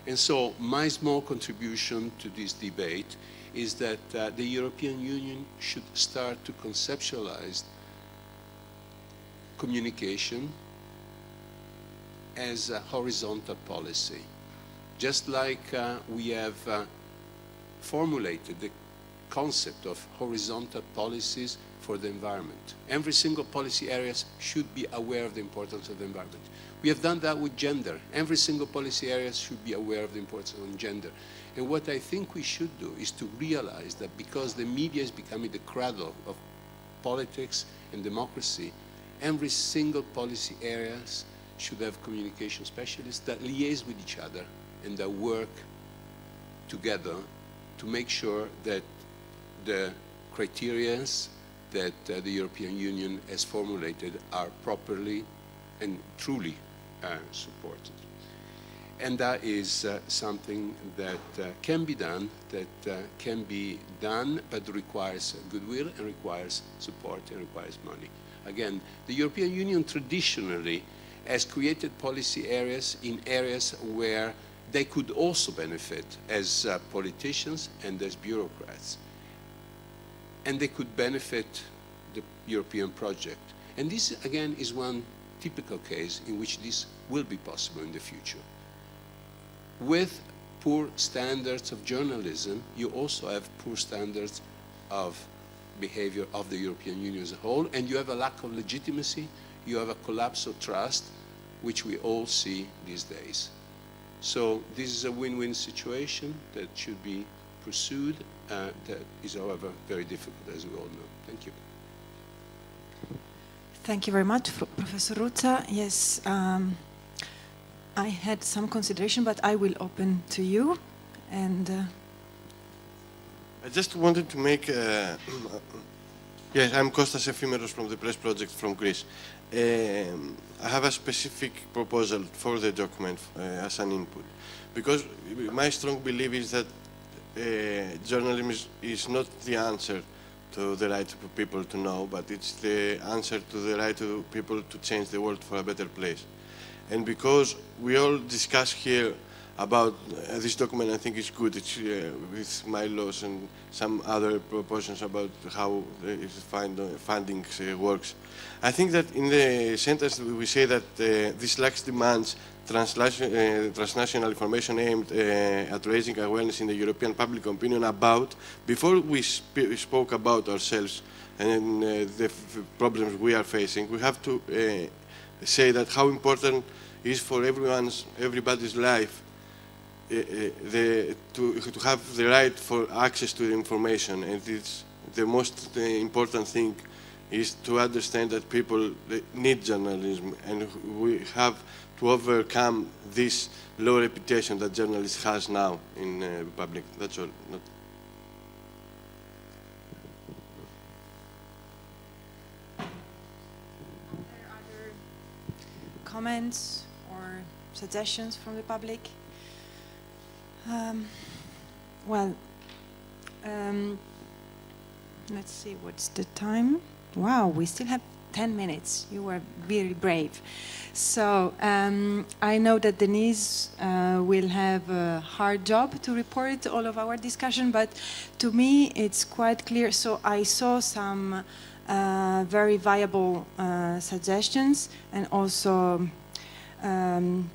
And so my small contribution to this debate is that the European Union should start to conceptualize communication as a horizontal policy. Just like we have formulated the concept of horizontal policies for the environment. Every single policy areas should be aware of the importance of the environment. We have done that with gender. Every single policy areas should be aware of the importance of gender. And what I think we should do is to realize that because the media is becoming the cradle of politics and democracy, every single policy areas should have communication specialists that liaise with each other and that work together to make sure that the criteria that the European Union has formulated are properly and truly supported. And that is something that can be done, but requires goodwill and requires support and requires money. Again, the European Union traditionally has created policy areas in areas where they could also benefit as politicians and as bureaucrats. And they could benefit the European project. And this, again, is one typical case in which this will be possible in the future. With poor standards of journalism, you also have poor standards of behavior of the European Union as a whole, and you have a lack of legitimacy, you have a collapse of trust, which we all see these days. So this is a win-win situation that should be pursued, that is, however, very difficult, as we all know. Thank you. Thank you very much, Professor Ruzza. Yes, I had some consideration, but I will open to you. And I just wanted to make. Yes, I'm Kostas Ephemeros from the Press Project from Greece. I have a specific proposal for the document as an input, because my strong belief is that journalism is not the answer to the right of people to know, but it's the answer to the right of people to change the world for a better place. And because we all discuss here about this document, I think it's good. It's with my laws and some other propositions about how the funding works. I think that in the sentence we say that this lax demands transnational information aimed at raising awareness in the European public opinion about, before we spoke about ourselves and the problems we are facing, we have to say that how important it is for everybody's life to have the right for access to the information. And it's the most important thing is to understand that people need journalism, and we have to overcome this low reputation that journalism has now in the public. That's all. Are there other comments or suggestions from the public? Let's see, what's the time? Wow, we still have 10 minutes. You were very brave. So I know that Denise will have a hard job to report all of our discussion, but to me it's quite clear. So I saw some very viable suggestions and also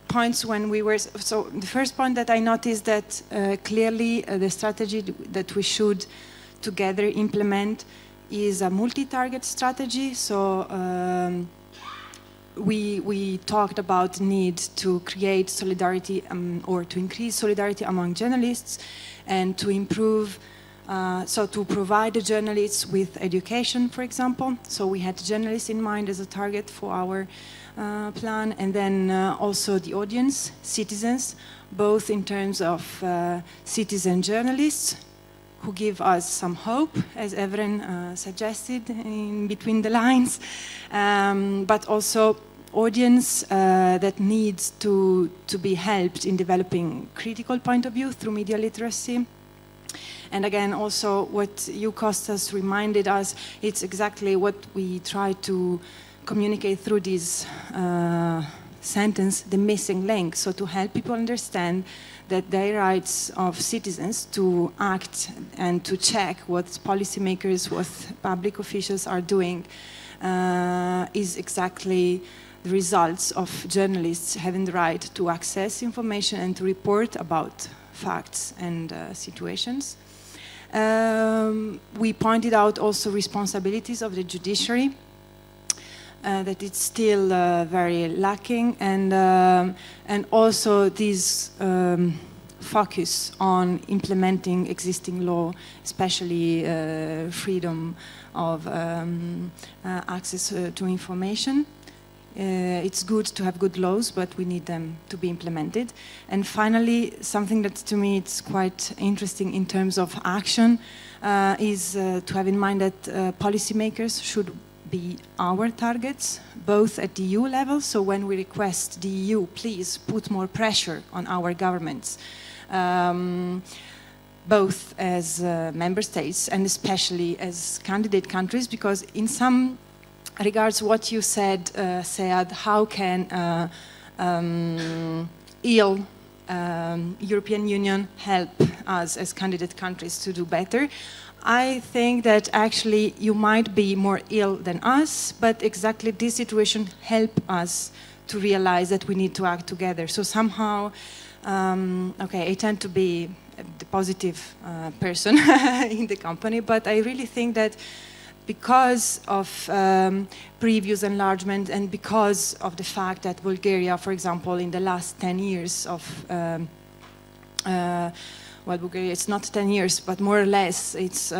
points when we were, so the first point that I noticed that clearly the strategy that we should together implement is a multi-target strategy. So we talked about need to create solidarity or to increase solidarity among journalists and to improve, so to provide the journalists with education, for example. So we had journalists in mind as a target for our plan, and then also the audience, citizens, both in terms of citizen journalists who give us some hope, as Evren suggested in between the lines, but also audience that needs to be helped in developing critical point of view through media literacy. And again, also what you, Kostas, reminded us, it's exactly what we try to communicate through this sentence, the missing link. So to help people understand that their rights of citizens to act and to check what policymakers, what public officials are doing is exactly the results of journalists having the right to access information and to report about facts and situations. We pointed out also responsibilities of the judiciary, that it's still very lacking, and also this focus on implementing existing law, especially freedom of access to information. It's good to have good laws, but we need them to be implemented. And finally, something that to me it's quite interesting in terms of action is to have in mind that policymakers should be our targets, both at the EU level. So when we request the EU, please put more pressure on our governments, both as member states and especially as candidate countries, because in some regards what you said, Sead, how can European Union help us as candidate countries to do better? I think that actually you might be more ill than us, but exactly this situation help us to realize that we need to act together. So somehow, okay, I tend to be the positive person in the company, but I really think that because of previous enlargement and because of the fact that Bulgaria, for example, in the last 10 years of, well, Bulgaria, it's not 10 years, but more or less, it's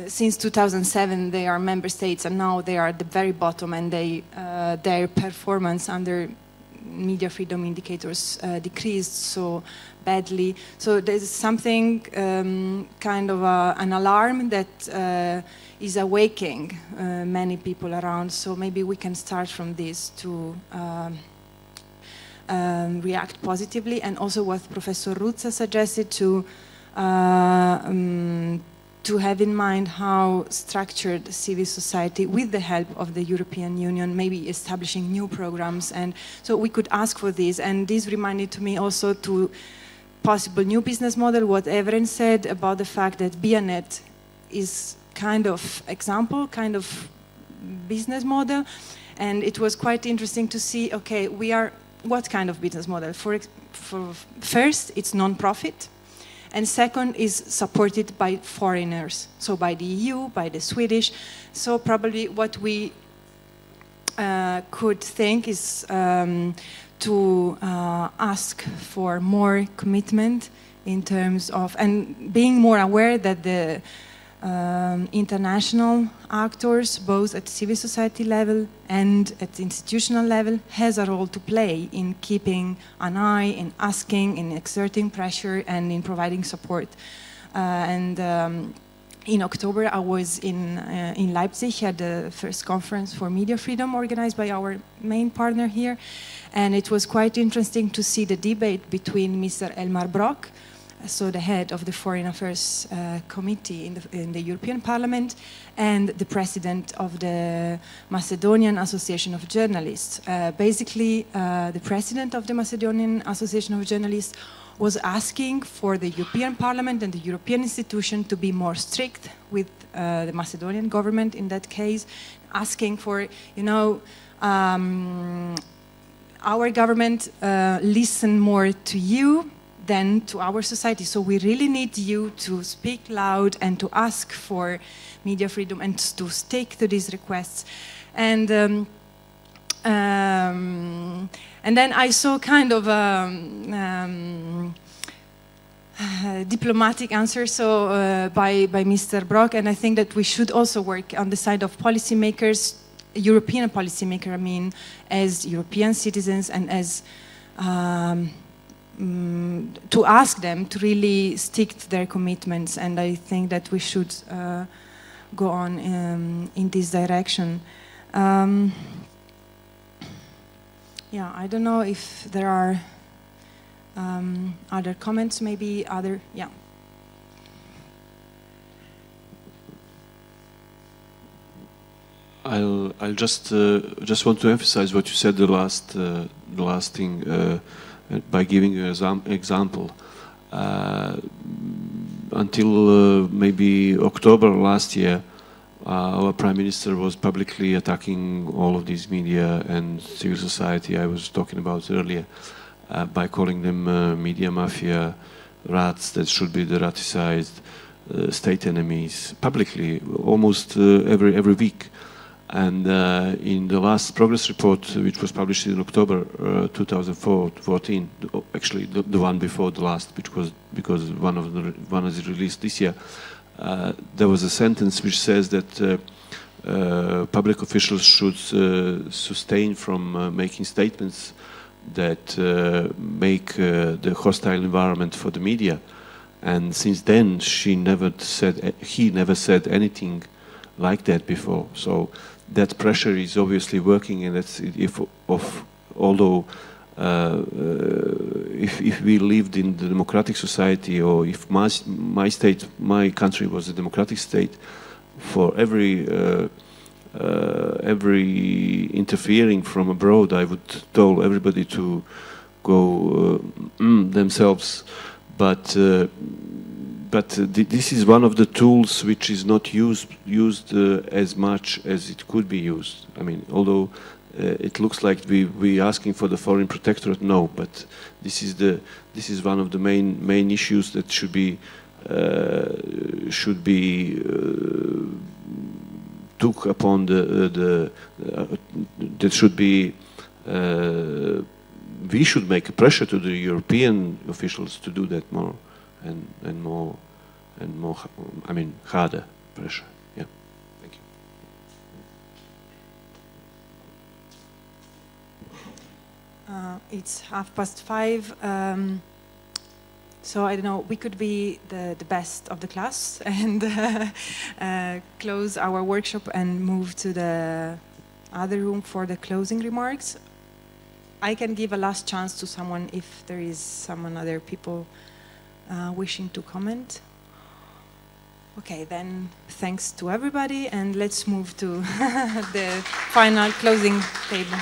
since 2007 they are member states, and now they are at the very bottom, and they, their performance under media freedom indicators decreased so badly. So there's something kind of an alarm that is awakening many people around. So maybe we can start from this to react positively, and also what Professor Ruzza suggested to have in mind how structured civil society, with the help of the European Union, maybe establishing new programs, and so we could ask for this. And this reminded to me also to possible new business model, what Evren said about the fact that BIANET is kind of example, kind of business model, and it was quite interesting to see, okay, we are, what kind of business model? For first, it's non-profit, and second is supported by foreigners, so by the EU, by the Swedish. So probably what we could think is to ask for more commitment in terms of, and being more aware that the international actors, both at civil society level and at institutional level, has a role to play in keeping an eye, in asking, in exerting pressure, and in providing support. In October, I was in Leipzig at the first conference for media freedom organized by our main partner here, and it was quite interesting to see the debate between Mr. Elmar Brok, so the head of the Foreign Affairs Committee in the European Parliament, and the president of the Macedonian Association of Journalists. Basically, the president of the Macedonian Association of Journalists was asking for the European Parliament and the European institution to be more strict with the Macedonian government in that case, asking for, you know, our government listen more to you than to our society. So we really need you to speak loud and to ask for media freedom and to stick to these requests. And then I saw kind of diplomatic answer by Mr. Brok, and I think that we should also work on the side of policymakers, European policymakers, I mean, as European citizens, and as to ask them to really stick to their commitments, and I think that we should go on in this direction. Yeah, I don't know if there are other comments, maybe other, yeah. I'll just want to emphasize what you said the last thing. By giving you an example, until maybe October last year, our Prime Minister was publicly attacking all of these media and civil society I was talking about earlier by calling them media mafia, rats that should be deratized, state enemies, publicly, almost every week. And in the last progress report, which was published in October 2014, actually the one before the last, because one is released this year, there was a sentence which says that public officials should sustain from making statements that make the hostile environment for the media. And since then, he never said anything like that before. So that pressure is obviously working, and that's although if we lived in the democratic society, or if my country was a democratic state, for every interfering from abroad, I would tell everybody to go themselves. But this is one of the tools which is not used as much as it could be used. I mean, although it looks like we asking for the foreign protectorate, no. But this is one of the main issues that should be took upon that should be. We should make a pressure to the European officials to do that more and more. I mean, harder pressure. Yeah. Thank you. It's 5:30. So I don't know. We could be the best of the class and close our workshop and move to the other room for the closing remarks. I can give a last chance to someone if there is some other people wishing to comment. Okay, then thanks to everybody, and let's move to the final closing table.